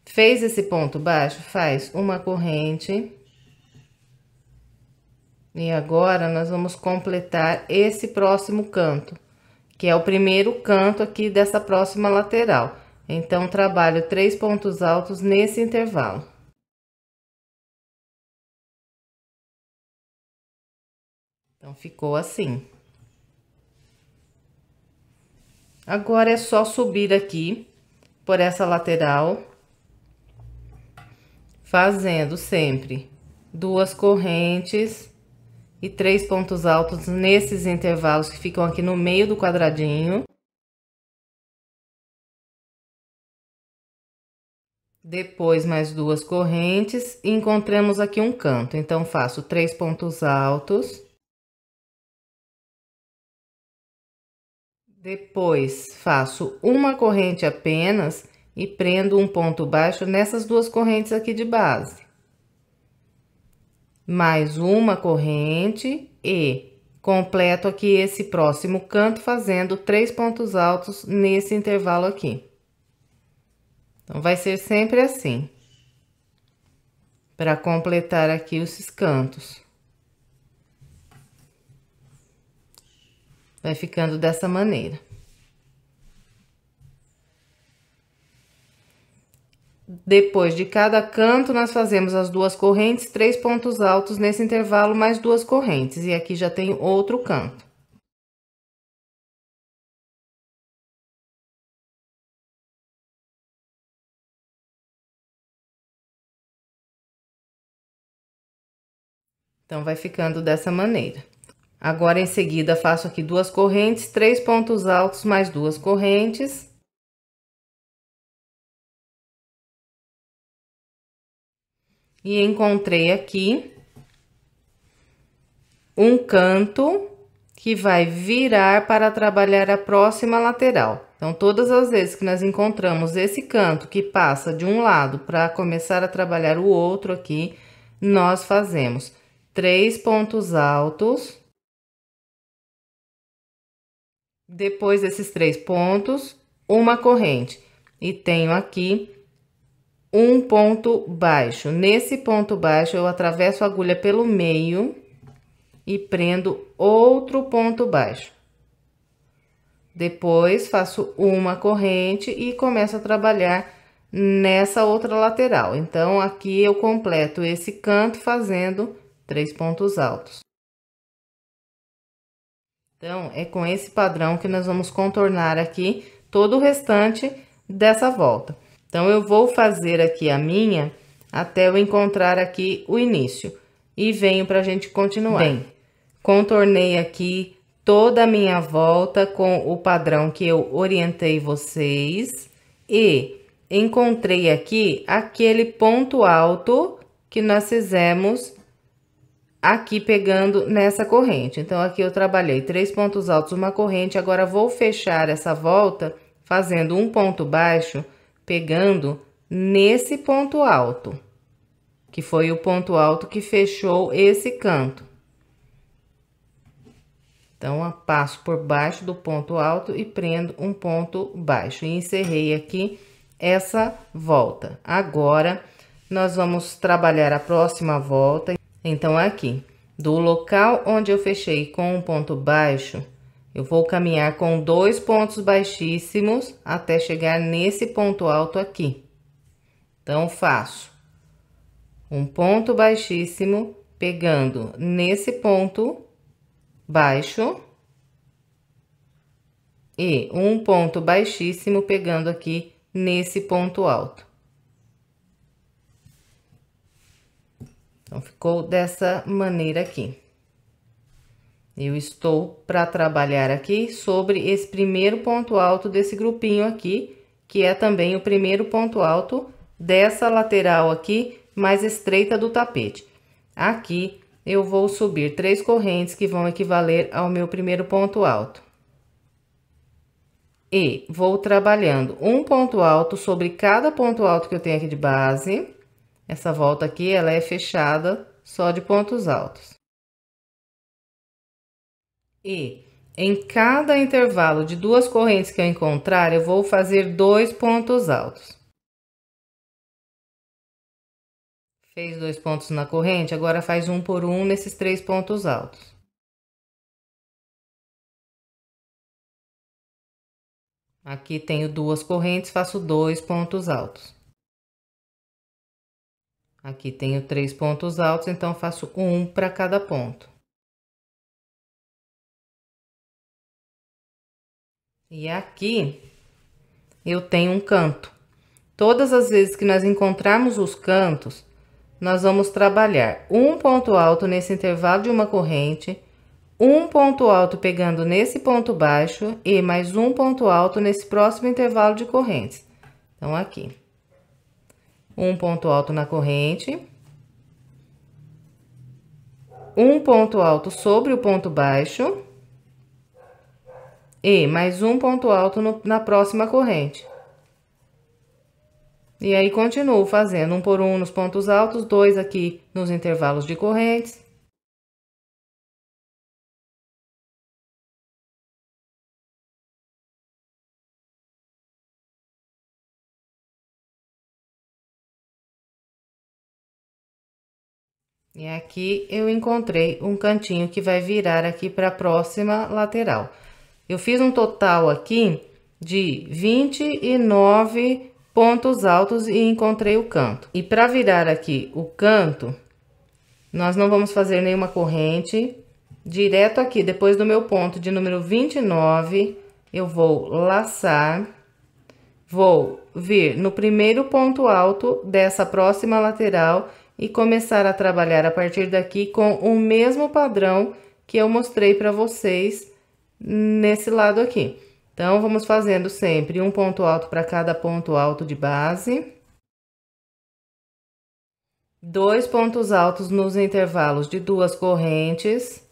Fez esse ponto baixo, faz uma corrente. E agora, nós vamos completar esse próximo canto, que é o primeiro canto aqui dessa próxima lateral. Então, trabalho 3 pontos altos nesse intervalo. Então, ficou assim. Agora, é só subir aqui por essa lateral, fazendo sempre 2 correntes e 3 pontos altos nesses intervalos que ficam aqui no meio do quadradinho. Depois, mais 2 correntes e encontramos aqui um canto. Então, faço 3 pontos altos. Depois, faço uma corrente apenas e prendo um ponto baixo nessas 2 correntes aqui de base. Mais uma corrente e completo aqui esse próximo canto fazendo 3 pontos altos nesse intervalo aqui. Então, vai ser sempre assim, para completar aqui esses cantos. Vai ficando dessa maneira. Depois de cada canto, nós fazemos as 2 correntes, 3 pontos altos nesse intervalo, mais 2 correntes. E aqui já tem outro canto. Então, vai ficando dessa maneira. Agora, em seguida, faço aqui 2 correntes, 3 pontos altos, mais 2 correntes. E encontrei aqui um canto que vai virar para trabalhar a próxima lateral. Então, todas as vezes que nós encontramos esse canto que passa de um lado para começar a trabalhar o outro aqui, nós fazemos 3 pontos altos. Depois desses 3 pontos, uma corrente. e tenho aqui um ponto baixo. Nesse ponto baixo, eu atravesso a agulha pelo meio e prendo outro ponto baixo. Depois, faço uma corrente e começo a trabalhar nessa outra lateral. Então, aqui eu completo esse canto fazendo 3 pontos altos. Então, é com esse padrão que nós vamos contornar aqui todo o restante dessa volta. Então, eu vou fazer aqui a minha até eu encontrar aqui o início. E venho pra gente continuar. Bem, contornei aqui toda a minha volta com o padrão que eu orientei vocês. E encontrei aqui aquele ponto alto que nós fizemos aqui pegando nessa corrente. Então, aqui eu trabalhei 3 pontos altos, uma corrente. Agora, vou fechar essa volta fazendo um ponto baixo, pegando nesse ponto alto, que foi o ponto alto que fechou esse canto. Então, eu passo por baixo do ponto alto e prendo um ponto baixo. E encerrei aqui essa volta. Agora, nós vamos trabalhar a próxima volta. Então, aqui, do local onde eu fechei com um ponto baixo, eu vou caminhar com 2 pontos baixíssimos até chegar nesse ponto alto aqui. Então, faço um ponto baixíssimo, pegando nesse ponto baixo e um ponto baixíssimo pegando aqui nesse ponto alto. Então, ficou dessa maneira aqui. Eu estou para trabalhar aqui sobre esse primeiro ponto alto desse grupinho aqui, que é também o primeiro ponto alto dessa lateral aqui, mais estreita do tapete. Aqui, eu vou subir 3 correntes que vão equivaler ao meu primeiro ponto alto. E vou trabalhando um ponto alto sobre cada ponto alto que eu tenho aqui de base. Essa volta aqui, ela é fechada só de pontos altos. E em cada intervalo de 2 correntes que eu encontrar, eu vou fazer 2 pontos altos. Fez 2 pontos na corrente, agora faz um por um nesses 3 pontos altos. Aqui tenho 2 correntes, faço 2 pontos altos. Aqui tenho 3 pontos altos, então faço um para cada ponto. E aqui eu tenho um canto. Todas as vezes que nós encontrarmos os cantos, nós vamos trabalhar um ponto alto nesse intervalo de uma corrente, um ponto alto pegando nesse ponto baixo e mais um ponto alto nesse próximo intervalo de correntes. Então, aqui, um ponto alto na corrente, um ponto alto sobre o ponto baixo e mais um ponto alto na próxima corrente. E aí, continuo fazendo um por um nos pontos altos, 2 aqui nos intervalos de correntes. E aqui eu encontrei um cantinho que vai virar aqui para a próxima lateral. Eu fiz um total aqui de 29 pontos altos e encontrei o canto. E para virar aqui o canto, nós não vamos fazer nenhuma corrente. Direto aqui, depois do meu ponto de número 29, eu vou laçar. Vou vir no primeiro ponto alto dessa próxima lateral e começar a trabalhar a partir daqui com o mesmo padrão que eu mostrei para vocês nesse lado aqui. Então, vamos fazendo sempre um ponto alto para cada ponto alto de base. 2 pontos altos nos intervalos de 2 correntes.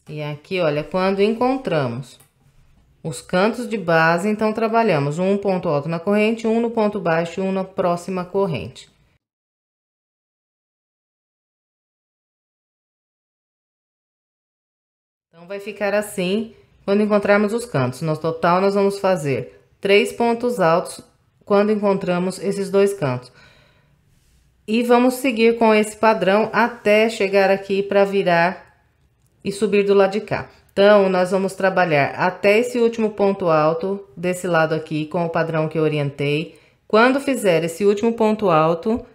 E aqui, olha, quando encontramos os cantos de base, então, trabalhamos um ponto alto na corrente, um no ponto baixo e um na próxima corrente. Então, vai ficar assim quando encontrarmos os cantos. No total, nós vamos fazer 3 pontos altos quando encontramos esses dois cantos. E vamos seguir com esse padrão até chegar aqui para virar e subir do lado de cá. Então, nós vamos trabalhar até esse último ponto alto desse lado aqui com o padrão que eu orientei. Quando fizer esse último ponto alto,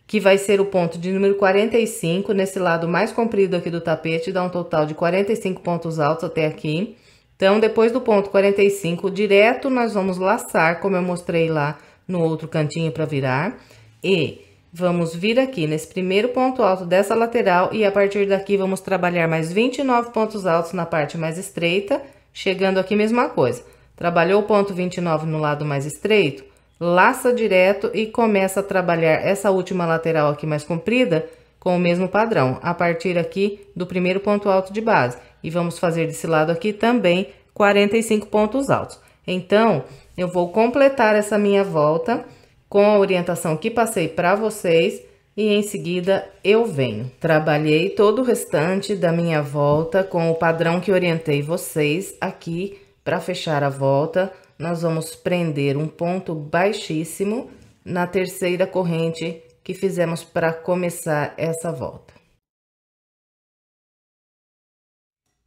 que vai ser o ponto de número 45, nesse lado mais comprido aqui do tapete, dá um total de 45 pontos altos até aqui. Então, depois do ponto 45, direto nós vamos laçar, como eu mostrei lá no outro cantinho para virar. E vamos vir aqui nesse primeiro ponto alto dessa lateral e a partir daqui vamos trabalhar mais 29 pontos altos na parte mais estreita, chegando aqui mesma coisa. Trabalhou o ponto 29 no lado mais estreito, laça direto e começa a trabalhar essa última lateral aqui mais comprida com o mesmo padrão, a partir aqui do primeiro ponto alto de base. E vamos fazer desse lado aqui também 45 pontos altos. Então, eu vou completar essa minha volta com a orientação que passei para vocês e em seguida eu venho. Trabalhei todo o restante da minha volta com o padrão que orientei vocês aqui para fechar a volta. Nós vamos prender um ponto baixíssimo na terceira corrente que fizemos para começar essa volta.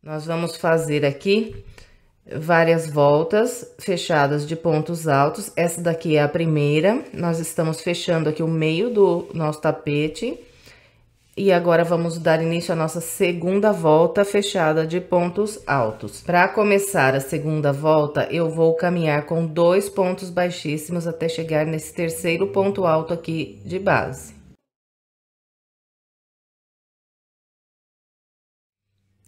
Nós vamos fazer aqui várias voltas fechadas de pontos altos. Essa daqui é a primeira. Nós estamos fechando aqui o meio do nosso tapete. E agora vamos dar início à nossa segunda volta fechada de pontos altos. Para começar a segunda volta, eu vou caminhar com 2 pontos baixíssimos até chegar nesse terceiro ponto alto aqui de base.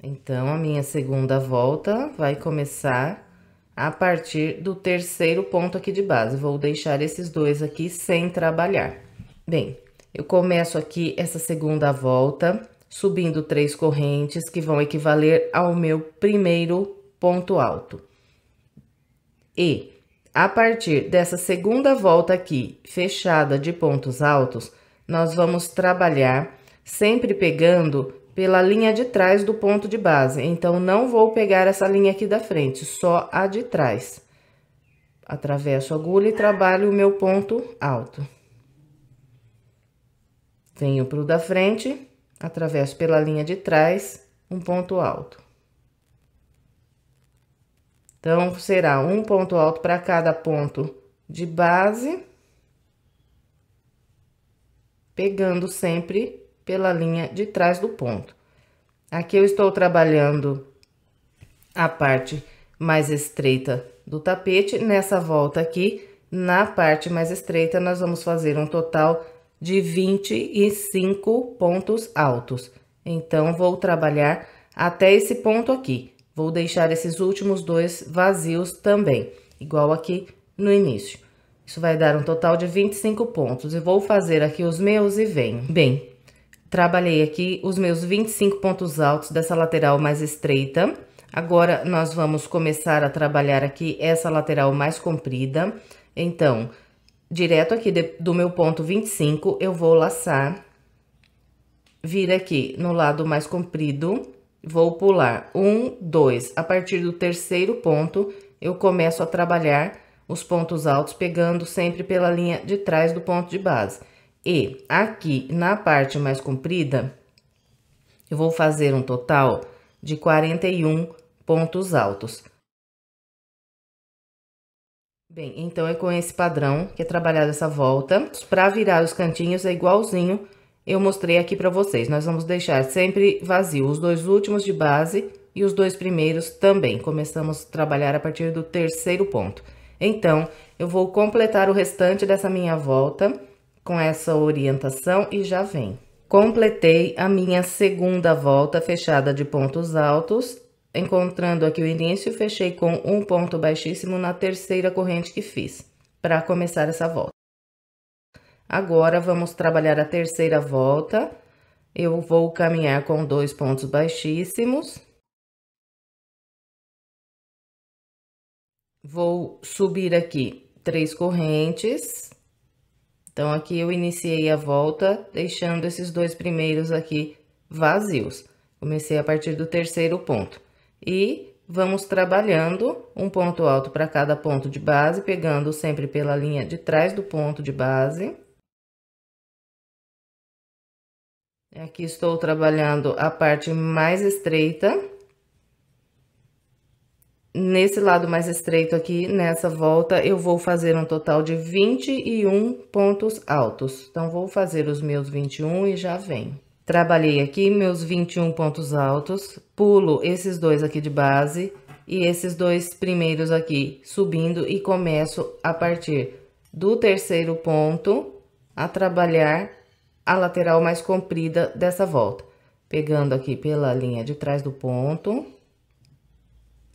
Então, a minha segunda volta vai começar a partir do terceiro ponto aqui de base. Vou deixar esses dois aqui sem trabalhar. Bem, eu começo aqui essa segunda volta, subindo 3 correntes, que vão equivaler ao meu primeiro ponto alto. E, a partir dessa segunda volta aqui, fechada de pontos altos, nós vamos trabalhar sempre pegando pela linha de trás do ponto de base. Então, não vou pegar essa linha aqui da frente, só a de trás. Atravesso a agulha e trabalho o meu ponto alto. Venho pro da frente, atravesso pela linha de trás, um ponto alto. Então, será um ponto alto para cada ponto de base, pegando sempre pela linha de trás do ponto. Aqui eu estou trabalhando a parte mais estreita do tapete. Nessa volta aqui, na parte mais estreita, nós vamos fazer um total de 25 pontos altos. Então, vou trabalhar até esse ponto aqui. Vou deixar esses últimos dois vazios também, igual aqui no início. Isso vai dar um total de 25 pontos. E vou fazer aqui os meus e venho. Bem, trabalhei aqui os meus 25 pontos altos dessa lateral mais estreita. Agora, nós vamos começar a trabalhar aqui essa lateral mais comprida. Então, direto aqui do meu ponto 25, eu vou laçar, vir aqui no lado mais comprido, vou pular 1, 2. A partir do terceiro ponto, eu começo a trabalhar os pontos altos, pegando sempre pela linha de trás do ponto de base. E aqui na parte mais comprida, eu vou fazer um total de 41 pontos altos. Bem, então, é com esse padrão que é trabalhado essa volta. Para virar os cantinhos é igualzinho eu mostrei aqui para vocês. Nós vamos deixar sempre vazio os dois últimos de base e os dois primeiros também. Começamos a trabalhar a partir do terceiro ponto. Então, eu vou completar o restante dessa minha volta com essa orientação e já vem. Completei a minha segunda volta fechada de pontos altos. Encontrando aqui o início, fechei com um ponto baixíssimo na terceira corrente que fiz, para começar essa volta. Agora, vamos trabalhar a terceira volta. Eu vou caminhar com 2 pontos baixíssimos. Vou subir aqui 3 correntes. Então, aqui eu iniciei a volta, deixando esses dois primeiros aqui vazios. Comecei a partir do terceiro ponto. E vamos trabalhando um ponto alto para cada ponto de base, pegando sempre pela linha de trás do ponto de base. Aqui estou trabalhando a parte mais estreita. Nesse lado mais estreito aqui, nessa volta, eu vou fazer um total de 21 pontos altos. Então, vou fazer os meus 21 e já venho. Trabalhei aqui meus 21 pontos altos, pulo esses dois aqui de base e esses dois primeiros aqui subindo e começo a partir do terceiro ponto a trabalhar a lateral mais comprida dessa volta. Pegando aqui pela linha de trás do ponto,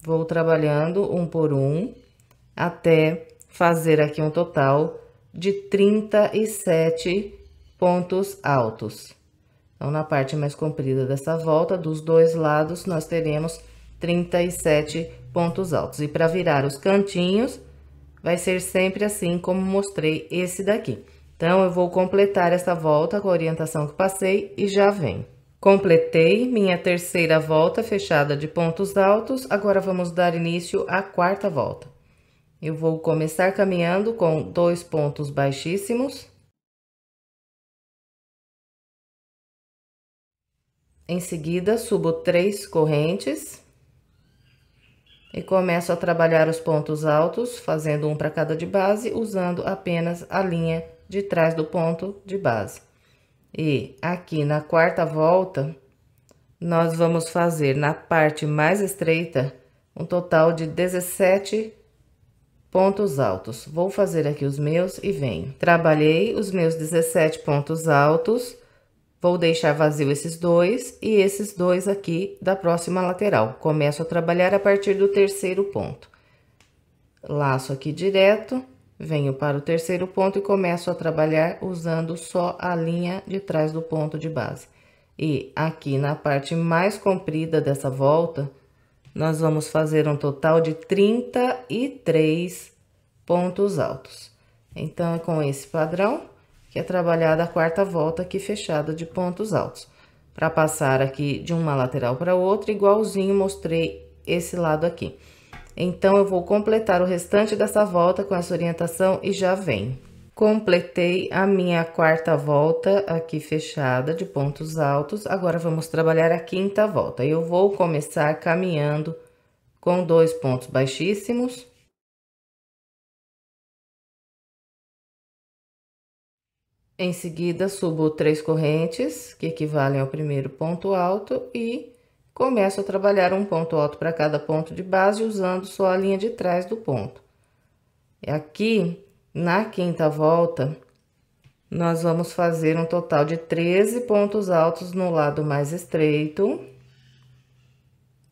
vou trabalhando um por um até fazer aqui um total de 37 pontos altos. Então, na parte mais comprida dessa volta, dos dois lados, nós teremos 37 pontos altos. E para virar os cantinhos, vai ser sempre assim como mostrei esse daqui. Então, eu vou completar essa volta com a orientação que passei e já venho. Completei minha terceira volta fechada de pontos altos, agora vamos dar início à quarta volta. Eu vou começar caminhando com 2 pontos baixíssimos. Em seguida, subo 3 correntes e começo a trabalhar os pontos altos, fazendo um para cada de base, usando apenas a linha de trás do ponto de base. E aqui na quarta volta, nós vamos fazer na parte mais estreita um total de 17 pontos altos. Vou fazer aqui os meus e venho. Trabalhei os meus 17 pontos altos. Vou deixar vazio esses dois e esses dois aqui da próxima lateral. Começo a trabalhar a partir do terceiro ponto. Laço aqui direto, venho para o terceiro ponto e começo a trabalhar usando só a linha de trás do ponto de base. E aqui na parte mais comprida dessa volta, nós vamos fazer um total de 33 pontos altos. Então, é com esse padrão que é trabalhada a quarta volta aqui fechada de pontos altos. Para passar aqui de uma lateral para outra, igualzinho mostrei esse lado aqui. Então, eu vou completar o restante dessa volta com essa orientação e já venho. Completei a minha quarta volta aqui fechada de pontos altos. Agora, vamos trabalhar a quinta volta. Eu vou começar caminhando com 2 pontos baixíssimos. Em seguida, subo 3 correntes, que equivalem ao primeiro ponto alto, e começo a trabalhar um ponto alto para cada ponto de base, usando só a linha de trás do ponto. E aqui, na quinta volta, nós vamos fazer um total de 13 pontos altos no lado mais estreito.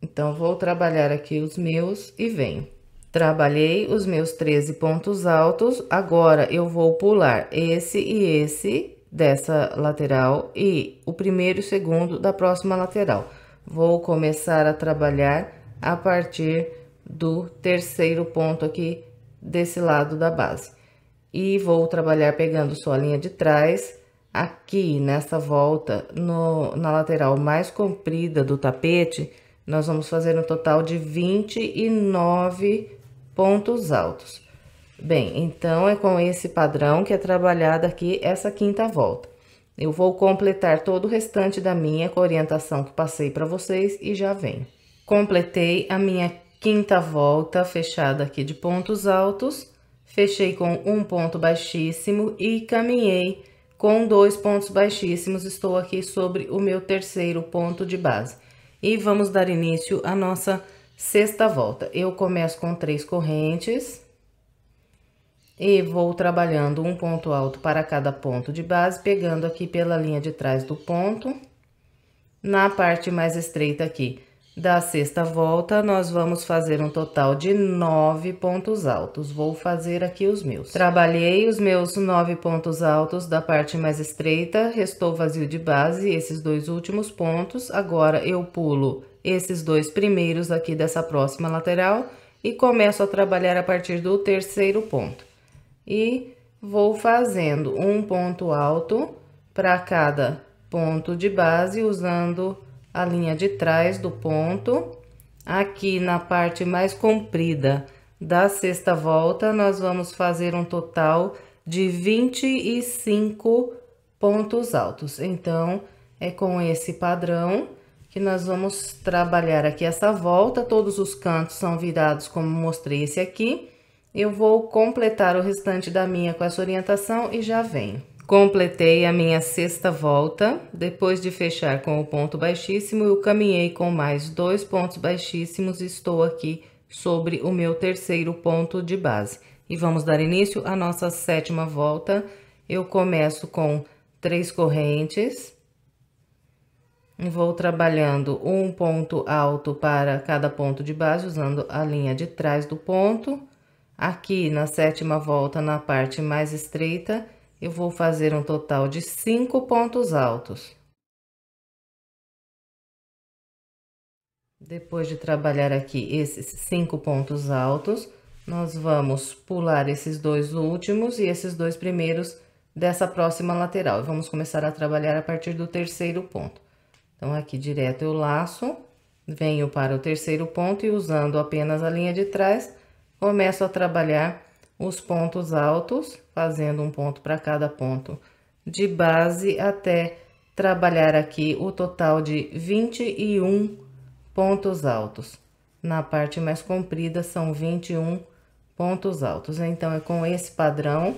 Então, vou trabalhar aqui os meus e venho. Trabalhei os meus 13 pontos altos, agora eu vou pular esse e esse dessa lateral e o primeiro e o segundo da próxima lateral. Vou começar a trabalhar a partir do terceiro ponto aqui desse lado da base. E vou trabalhar pegando só a linha de trás, aqui nessa volta, na lateral mais comprida do tapete, nós vamos fazer um total de 29 pontos altos. Bem, então, é com esse padrão que é trabalhada aqui essa quinta volta. Eu vou completar todo o restante da minha com a orientação que passei para vocês e já venho. Completei a minha quinta volta fechada aqui de pontos altos, fechei com um ponto baixíssimo e caminhei com 2 pontos baixíssimos. Estou aqui sobre o meu terceiro ponto de base. E vamos dar início à nossa sexta volta. Eu começo com 3 correntes e vou trabalhando um ponto alto para cada ponto de base, pegando aqui pela linha de trás do ponto. Na parte mais estreita aqui da sexta volta, nós vamos fazer um total de 9 pontos altos. Vou fazer aqui os meus. Trabalhei os meus 9 pontos altos da parte mais estreita, restou vazio de base, esses dois últimos pontos. Agora, eu pulo esses dois primeiros aqui dessa próxima lateral e começo a trabalhar a partir do terceiro ponto. E vou fazendo um ponto alto para cada ponto de base, usando a linha de trás do ponto. Aqui na parte mais comprida da sexta volta, nós vamos fazer um total de 25 pontos altos. Então, é com esse padrão que nós vamos trabalhar aqui essa volta. Todos os cantos são virados como mostrei esse aqui. Eu vou completar o restante da minha com essa orientação e já venho. Completei a minha sexta volta. Depois de fechar com o ponto baixíssimo, eu caminhei com mais 2 pontos baixíssimos e estou aqui sobre o meu terceiro ponto de base. E vamos dar início à nossa sétima volta. Eu começo com 3 correntes. E vou trabalhando um ponto alto para cada ponto de base, usando a linha de trás do ponto. Aqui na sétima volta, na parte mais estreita, eu vou fazer um total de 5 pontos altos. Depois de trabalhar aqui esses 5 pontos altos, nós vamos pular esses 2 últimos e esses 2 primeiros dessa próxima lateral. E vamos começar a trabalhar a partir do terceiro ponto. Então, aqui direto eu laço, venho para o terceiro ponto e usando apenas a linha de trás, começo a trabalhar os pontos altos, fazendo um ponto para cada ponto de base, até trabalhar aqui o total de 21 pontos altos. Na parte mais comprida, são 21 pontos altos. Então, é com esse padrão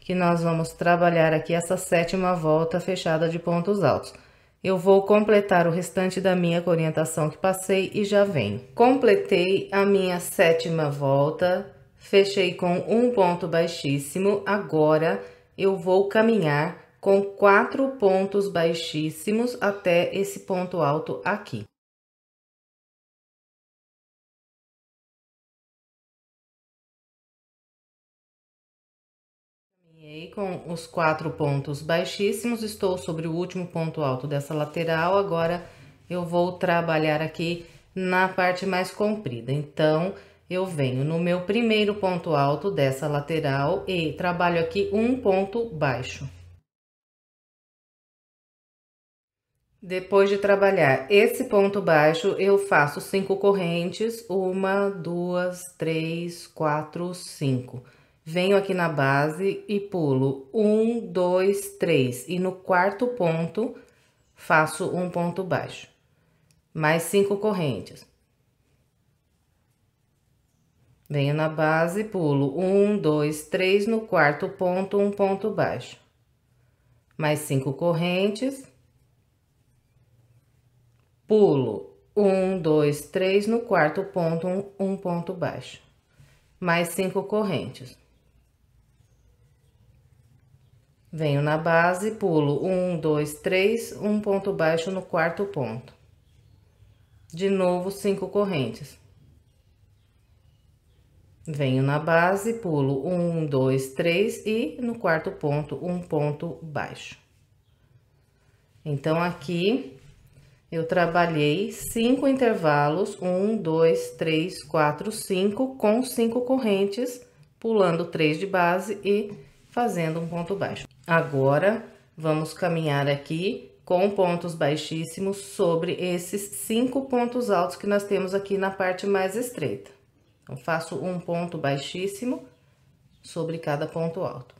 que nós vamos trabalhar aqui essa sétima volta fechada de pontos altos. Eu vou completar o restante da minha com a orientação que passei e já venho. Completei a minha sétima volta, fechei com um ponto baixíssimo. Agora, eu vou caminhar com 4 pontos baixíssimos até esse ponto alto aqui. Com os 4 pontos baixíssimos, estou sobre o último ponto alto dessa lateral. Agora, eu vou trabalhar aqui na parte mais comprida. Então, eu venho no meu primeiro ponto alto dessa lateral e trabalho aqui um ponto baixo. Depois de trabalhar esse ponto baixo, eu faço 5 correntes, 1, 2, 3, 4, 5. Venho aqui na base e pulo 1, 2, 3. E no quarto ponto, faço um ponto baixo. Mais 5 correntes. Venho na base, pulo 1, 2, 3. No quarto ponto, um ponto baixo. Mais 5 correntes. Pulo 1, 2, 3. No quarto ponto, um ponto baixo. Mais 5 correntes. Venho na base, pulo 1, 2, 3, um ponto baixo no quarto ponto. De novo, 5 correntes. Venho na base, pulo 1, 2, 3 e no quarto ponto, um ponto baixo. Então, aqui eu trabalhei 5 intervalos, 1, 2, 3, 4, 5, com 5 correntes, pulando 3 de base e fazendo um ponto baixo. Agora, vamos caminhar aqui com pontos baixíssimos sobre esses 5 pontos altos que nós temos aqui na parte mais estreita. Então, faço um ponto baixíssimo sobre cada ponto alto.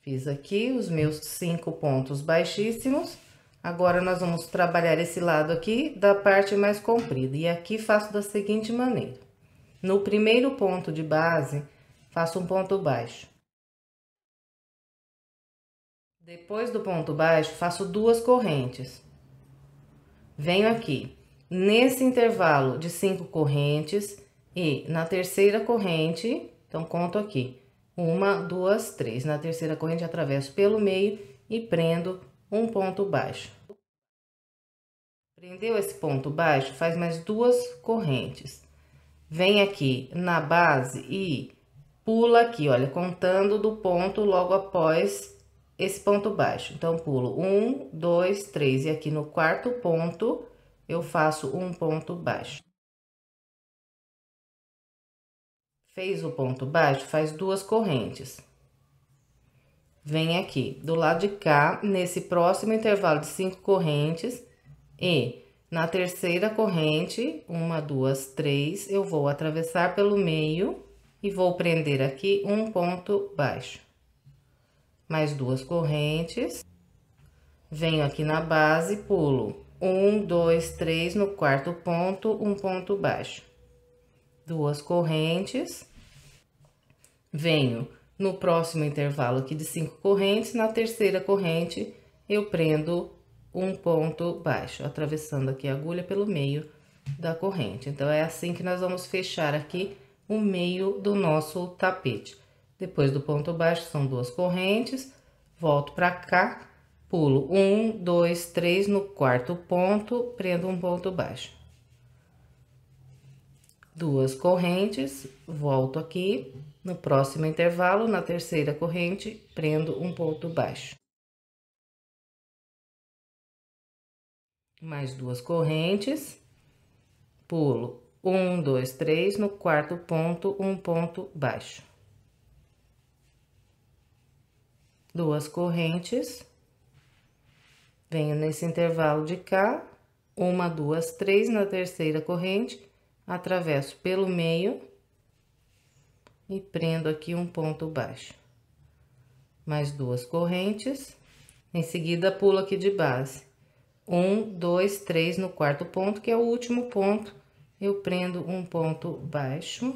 Fiz aqui os meus 5 pontos baixíssimos. Agora, nós vamos trabalhar esse lado aqui da parte mais comprida. E aqui faço da seguinte maneira. No primeiro ponto de base, faço um ponto baixo. Depois do ponto baixo, faço 2 correntes. Venho aqui, nesse intervalo de 5 correntes, e na terceira corrente, então, conto aqui. 1, 2, 3. Na terceira corrente, atravesso pelo meio e prendo um ponto baixo. Prendeu esse ponto baixo, faz mais 2 correntes. Vem aqui na base e pula aqui, olha, contando do ponto logo após esse ponto baixo. Então, pulo 1, 2, 3 e aqui no quarto ponto eu faço um ponto baixo. Fez o ponto baixo, faz 2 correntes. vem aqui do lado de cá, nesse próximo intervalo de 5 correntes, e na terceira corrente, 1, 2, 3, eu vou atravessar pelo meio e vou prender aqui um ponto baixo. Mais 2 correntes, venho aqui na base, pulo 1, 2, 3, no quarto ponto, um ponto baixo. 2 correntes, venho no próximo intervalo aqui de 5 correntes, na terceira corrente, eu prendo um ponto baixo, atravessando aqui a agulha pelo meio da corrente. Então, é assim que nós vamos fechar aqui o meio do nosso tapete. Depois do ponto baixo, são 2 correntes, volto pra cá, pulo 1, 2, 3, no quarto ponto, prendo um ponto baixo. 2 correntes, volto aqui, no próximo intervalo, na terceira corrente, prendo um ponto baixo. Mais 2 correntes, pulo 1, 2, 3, no quarto ponto, um ponto baixo. 2 correntes, venho nesse intervalo de cá, 1, 2, 3, na terceira corrente, atravesso pelo meio e prendo aqui um ponto baixo. Mais 2 correntes, em seguida pulo aqui de base. 1, 2, 3 no quarto ponto, que é o último ponto, eu prendo um ponto baixo.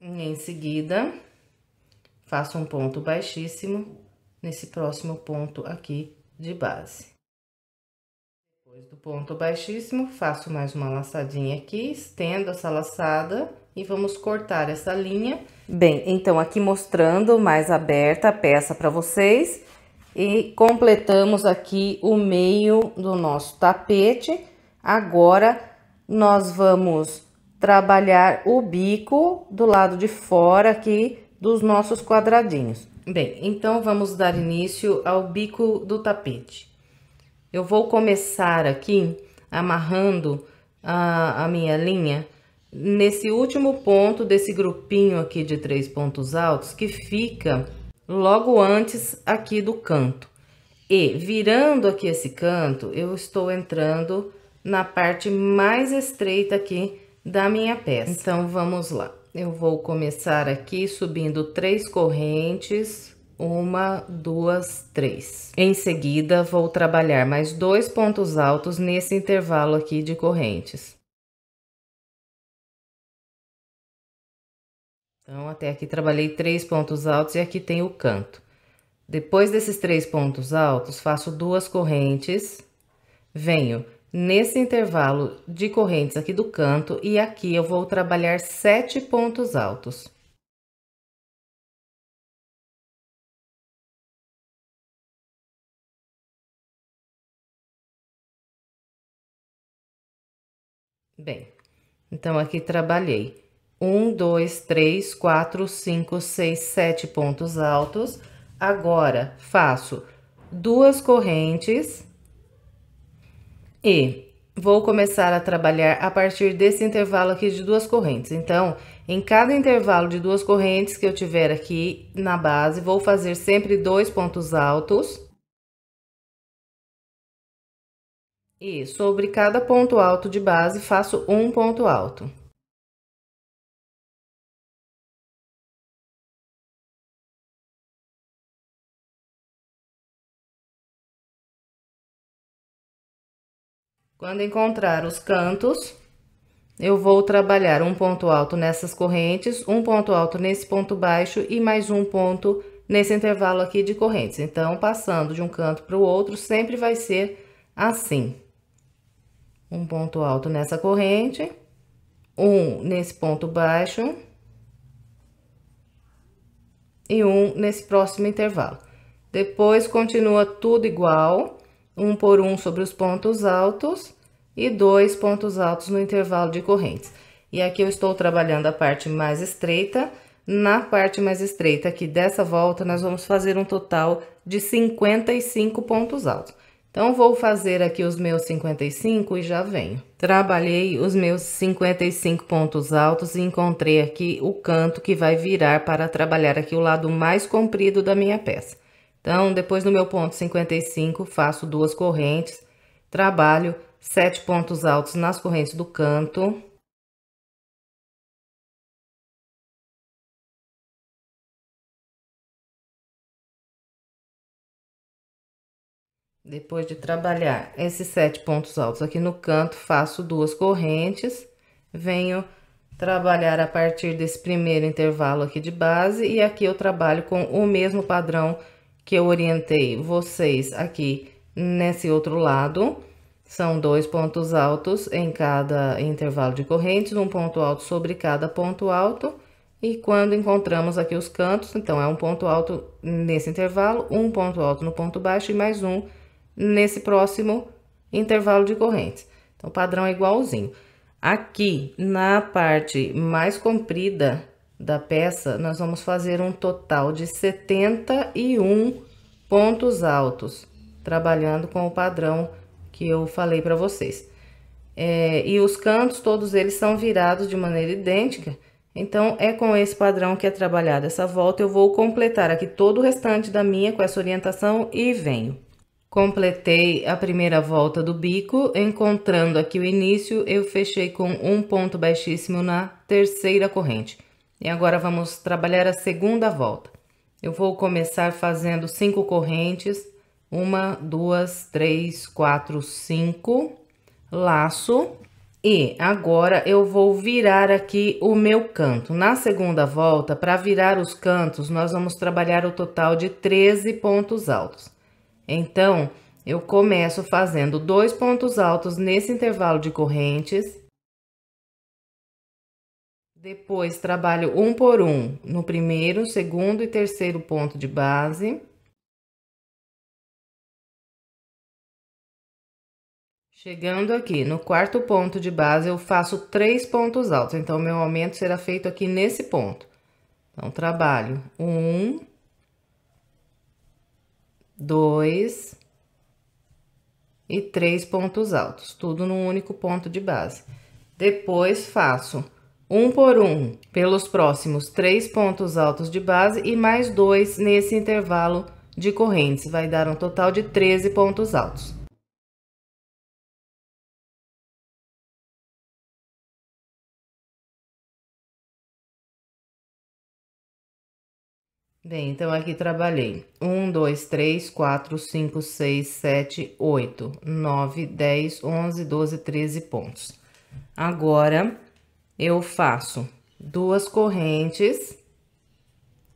E em seguida, faço um ponto baixíssimo nesse próximo ponto aqui de base. Depois do ponto baixíssimo, faço mais uma laçadinha aqui, estendo essa laçada e vamos cortar essa linha. Bem, então aqui mostrando mais aberta a peça para vocês. E completamos aqui o meio do nosso tapete. Agora, nós vamos trabalhar o bico do lado de fora aqui dos nossos quadradinhos. Bem, então, vamos dar início ao bico do tapete. Eu vou começar aqui amarrando a minha linha nesse último ponto desse grupinho aqui de 3 pontos altos que fica logo antes aqui do canto. E virando aqui esse canto, eu estou entrando na parte mais estreita aqui da minha peça. Então, vamos lá. Eu vou começar aqui subindo 3 correntes, 1, 2, 3. Em seguida, vou trabalhar mais 2 pontos altos nesse intervalo aqui de correntes. Então, até aqui trabalhei 3 pontos altos e aqui tem o canto. Depois desses 3 pontos altos, faço 2 correntes, venho nesse intervalo de correntes aqui do canto e aqui eu vou trabalhar 7 pontos altos. Bem, então aqui trabalhei 1, 2, 3, 4, 5, 6, 7 pontos altos. Agora, faço 2 correntes e vou começar a trabalhar a partir desse intervalo aqui de 2 correntes. Então, em cada intervalo de 2 correntes que eu tiver aqui na base, vou fazer sempre 2 pontos altos. E sobre cada ponto alto de base, faço um ponto alto. Quando encontrar os cantos, eu vou trabalhar um ponto alto nessas correntes, um ponto alto nesse ponto baixo e mais um ponto nesse intervalo aqui de correntes. Então, passando de um canto para o outro, sempre vai ser assim. Um ponto alto nessa corrente, um nesse ponto baixo e um nesse próximo intervalo. Depois, continua tudo igual, um por um sobre os pontos altos e 2 pontos altos no intervalo de correntes. E aqui eu estou trabalhando a parte mais estreita. Na parte mais estreita aqui dessa volta, nós vamos fazer um total de 55 pontos altos. Então, vou fazer aqui os meus 55 e já venho. Trabalhei os meus 55 pontos altos e encontrei aqui o canto que vai virar para trabalhar aqui o lado mais comprido da minha peça. Então, depois do meu ponto 55, faço 2 correntes, trabalho 7 pontos altos nas correntes do canto. Depois de trabalhar esses 7 pontos altos aqui no canto, faço 2 correntes, venho trabalhar a partir desse primeiro intervalo aqui de base, e aqui eu trabalho com o mesmo padrão que eu orientei vocês aqui nesse outro lado. São 2 pontos altos em cada intervalo de correntes, um ponto alto sobre cada ponto alto. E quando encontramos aqui os cantos, então, é um ponto alto nesse intervalo, um ponto alto no ponto baixo e mais um nesse próximo intervalo de correntes. Então, o padrão é igualzinho. Aqui, na parte mais comprida da peça, nós vamos fazer um total de 71 pontos altos, trabalhando com o padrão que eu falei para vocês. E os cantos, todos eles são virados de maneira idêntica. Então, é com esse padrão que é trabalhada essa volta. Eu vou completar aqui todo o restante da minha com essa orientação e venho. Completei a primeira volta do bico, encontrando aqui o início, eu fechei com um ponto baixíssimo na terceira corrente. E agora vamos trabalhar a segunda volta. Eu vou começar fazendo 5 correntes, 1, 2, 3, 4, 5, laço. E agora eu vou virar aqui o meu canto. Na segunda volta, para virar os cantos, nós vamos trabalhar o total de 13 pontos altos. Então, eu começo fazendo 2 pontos altos nesse intervalo de correntes. Depois, trabalho um por um no primeiro, segundo e terceiro ponto de base. Chegando aqui no quarto ponto de base, eu faço 3 pontos altos. Então, meu aumento será feito aqui nesse ponto. Então, trabalho 1, 2 e 3 pontos altos, tudo num único ponto de base. Depois, faço um por um pelos próximos 3 pontos altos de base e mais 2 nesse intervalo de correntes, vai dar um total de 13 pontos altos. Bem, então aqui trabalhei 1, 2, 3, 4, 5, 6, 7, 8, 9, 10, 11, 12, 13 pontos. Agora, eu faço 2 correntes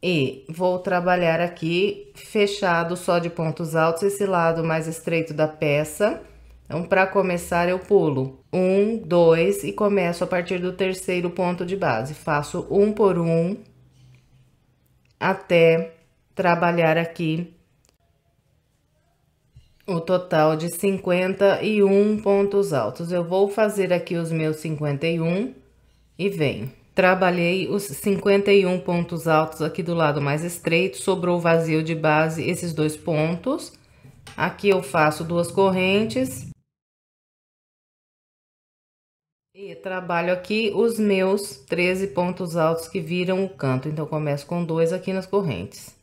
e vou trabalhar aqui fechado só de pontos altos, esse lado mais estreito da peça. Então, para começar, eu pulo 1, 2 e começo a partir do terceiro ponto de base. Faço um por um até trabalhar aqui o total de 51 pontos altos. Eu vou fazer aqui os meus 51 e venho. Trabalhei os 51 pontos altos aqui do lado mais estreito, sobrou vazio de base esses 2 pontos. Aqui eu faço 2 correntes. E trabalho aqui os meus 13 pontos altos que viram o canto. Então, começo com 2 aqui nas correntes.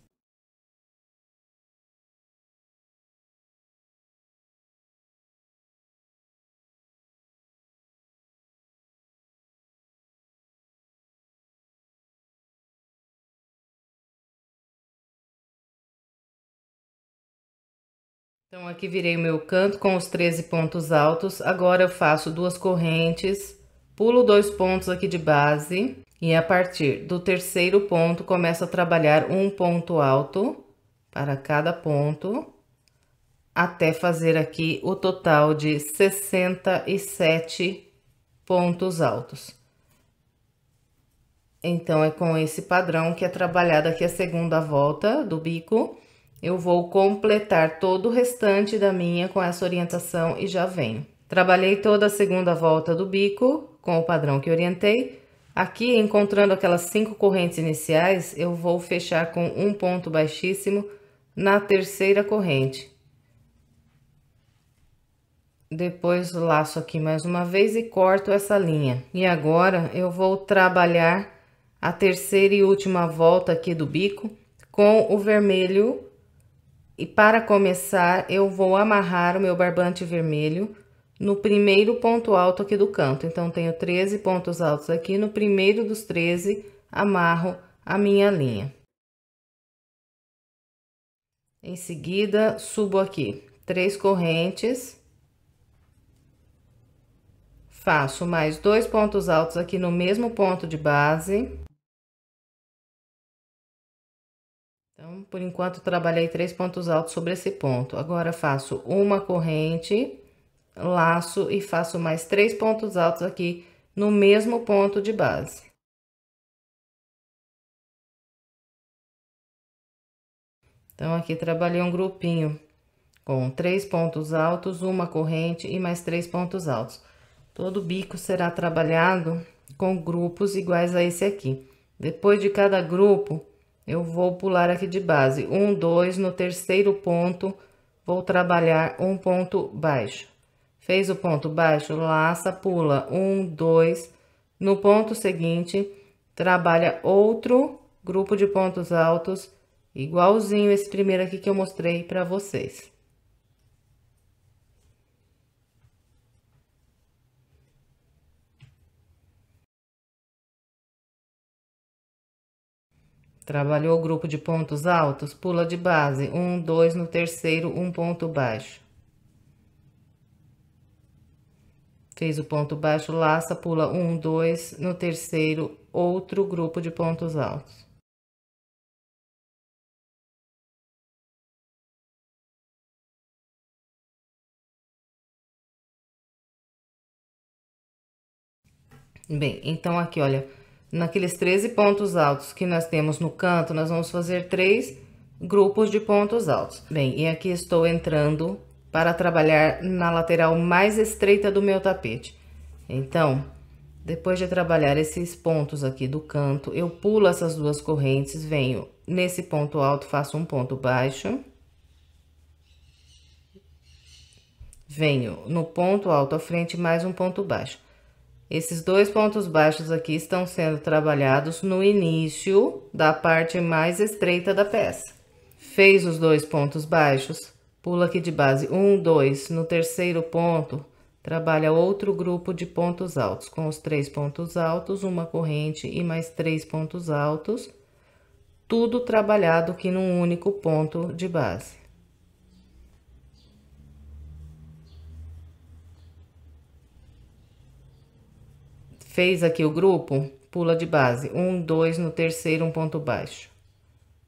Então, aqui virei o meu canto com os 13 pontos altos. Agora, eu faço 2 correntes, pulo 2 pontos aqui de base. E a partir do terceiro ponto, começo a trabalhar um ponto alto para cada ponto, até fazer aqui o total de 67 pontos altos. Então, é com esse padrão que é trabalhada aqui a segunda volta do bico. Eu vou completar todo o restante da minha com essa orientação e já venho. Trabalhei toda a segunda volta do bico com o padrão que orientei. Aqui, encontrando aquelas 5 correntes iniciais, eu vou fechar com um ponto baixíssimo na terceira corrente. Depois laço aqui mais uma vez e corto essa linha. E agora eu vou trabalhar a terceira e última volta aqui do bico com o vermelho. E para começar, eu vou amarrar o meu barbante vermelho no primeiro ponto alto aqui do canto. Então, tenho 13 pontos altos aqui, no primeiro dos 13, amarro a minha linha. Em seguida, subo aqui 3 correntes. Faço mais 2 pontos altos aqui no mesmo ponto de base. Então, por enquanto, trabalhei 3 pontos altos sobre esse ponto. Agora, faço uma corrente, laço e faço mais 3 pontos altos aqui no mesmo ponto de base. Então, aqui trabalhei um grupinho com 3 pontos altos, uma corrente e mais 3 pontos altos. Todo bico será trabalhado com grupos iguais a esse aqui. Depois de cada grupo, eu vou pular aqui de base. 1, 2, no terceiro ponto, vou trabalhar um ponto baixo. Fez o ponto baixo, laça, pula 1, 2. No ponto seguinte, trabalha outro grupo de pontos altos, igualzinho esse primeiro aqui que eu mostrei para vocês. Trabalhou o grupo de pontos altos, pula de base, 1, 2, no terceiro, um ponto baixo. Fez o ponto baixo, laça, pula 1, 2, no terceiro, outro grupo de pontos altos. Bem, então aqui, olha, naqueles 13 pontos altos que nós temos no canto, nós vamos fazer 3 grupos de pontos altos. Bem, e aqui estou entrando para trabalhar na lateral mais estreita do meu tapete. Então, depois de trabalhar esses pontos aqui do canto, eu pulo essas duas correntes, venho nesse ponto alto, faço um ponto baixo. Venho no ponto alto à frente, mais um ponto baixo. Esses 2 pontos baixos aqui estão sendo trabalhados no início da parte mais estreita da peça. Fez os 2 pontos baixos, pula aqui de base 1, 2, no terceiro ponto, trabalha outro grupo de pontos altos, com os 3 pontos altos, uma corrente e mais 3 pontos altos, tudo trabalhado aqui num único ponto de base. Fez aqui o grupo, pula de base, 1, 2, no terceiro, um ponto baixo.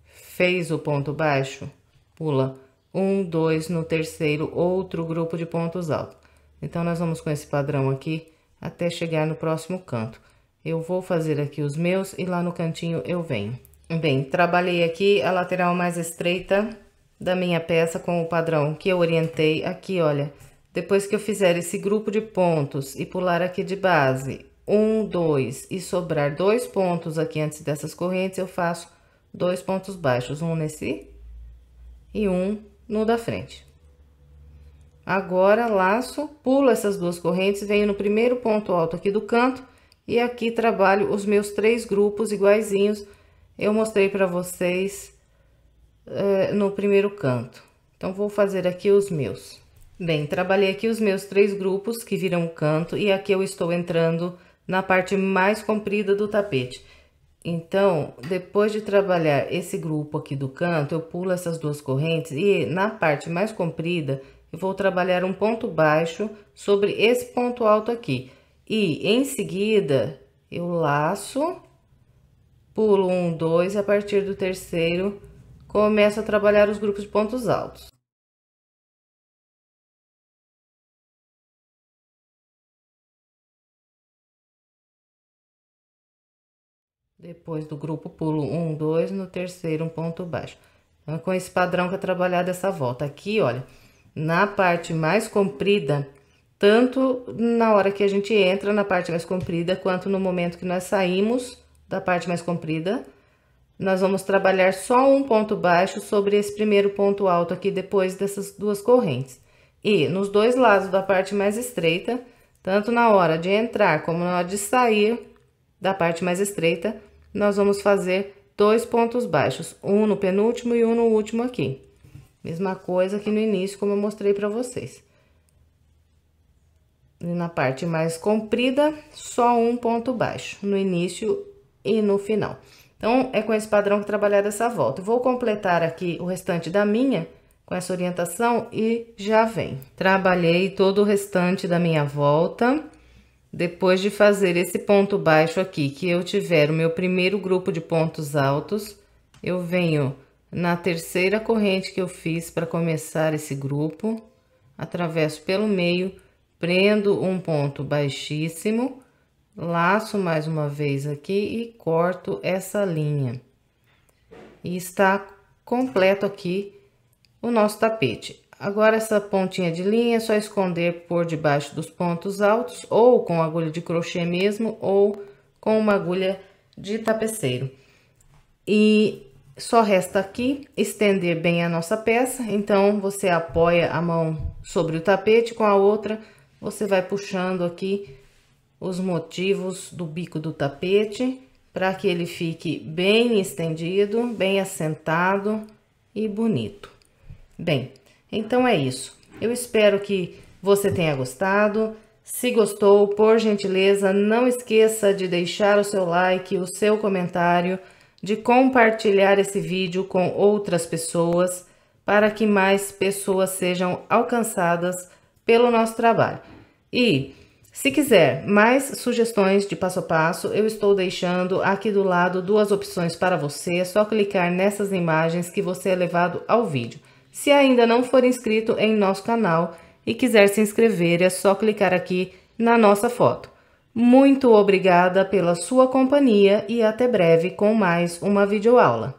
Fez o ponto baixo, pula 1, 2, no terceiro, outro grupo de pontos altos. Então, nós vamos com esse padrão aqui até chegar no próximo canto. Eu vou fazer aqui os meus e lá no cantinho eu venho. Bem, trabalhei aqui a lateral mais estreita da minha peça com o padrão que eu orientei aqui, olha. Depois que eu fizer esse grupo de pontos e pular aqui de base, 1, 2, e sobrar 2 pontos aqui antes dessas correntes, eu faço 2 pontos baixos, um nesse e um no da frente. Agora, laço, pulo essas 2 correntes, venho no primeiro ponto alto aqui do canto e aqui trabalho os meus 3 grupos iguaizinhos. Eu mostrei para vocês no primeiro canto. Então, vou fazer aqui os meus. Bem, trabalhei aqui os meus 3 grupos que viram o canto e aqui eu estou entrando na parte mais comprida do tapete. Então, depois de trabalhar esse grupo aqui do canto, eu pulo essas 2 correntes e na parte mais comprida, eu vou trabalhar um ponto baixo sobre esse ponto alto aqui. E, em seguida, eu laço, pulo 1, 2, e a partir do terceiro, começo a trabalhar os grupos de pontos altos. Depois do grupo, pulo 1, 2, no terceiro, um ponto baixo. Então, é com esse padrão que eu trabalhar dessa volta. Aqui, olha, na parte mais comprida, tanto na hora que a gente entra na parte mais comprida, quanto no momento que nós saímos da parte mais comprida, nós vamos trabalhar só um ponto baixo sobre esse primeiro ponto alto aqui, depois dessas 2 correntes. E nos dois lados da parte mais estreita, tanto na hora de entrar como na hora de sair da parte mais estreita, nós vamos fazer 2 pontos baixos, um no penúltimo e um no último aqui. Mesma coisa que no início, como eu mostrei para vocês. E na parte mais comprida, só um ponto baixo, no início e no final. Então, é com esse padrão que trabalhar dessa volta. Eu vou completar aqui o restante da minha com essa orientação e já vem. Trabalhei todo o restante da minha volta. Depois de fazer esse ponto baixo aqui, que eu tiver o meu primeiro grupo de pontos altos, eu venho na terceira corrente que eu fiz para começar esse grupo, atravesso pelo meio, prendo um ponto baixíssimo, laço mais uma vez aqui e corto essa linha. E está completo aqui o nosso tapete. Agora, essa pontinha de linha é só esconder por debaixo dos pontos altos, ou com agulha de crochê mesmo, ou com uma agulha de tapeceiro. E só resta aqui estender bem a nossa peça. Então, você apoia a mão sobre o tapete, com a outra você vai puxando aqui os motivos do bico do tapete, para que ele fique bem estendido, bem assentado e bonito. Bem, então é isso. Eu espero que você tenha gostado. Se gostou, por gentileza, não esqueça de deixar o seu like, o seu comentário, de compartilhar esse vídeo com outras pessoas, para que mais pessoas sejam alcançadas pelo nosso trabalho. E se quiser mais sugestões de passo a passo, eu estou deixando aqui do lado 2 opções para você. É só clicar nessas imagens que você é levado ao vídeo. Se ainda não for inscrito em nosso canal e quiser se inscrever, é só clicar aqui na nossa foto. Muito obrigada pela sua companhia e até breve com mais uma videoaula.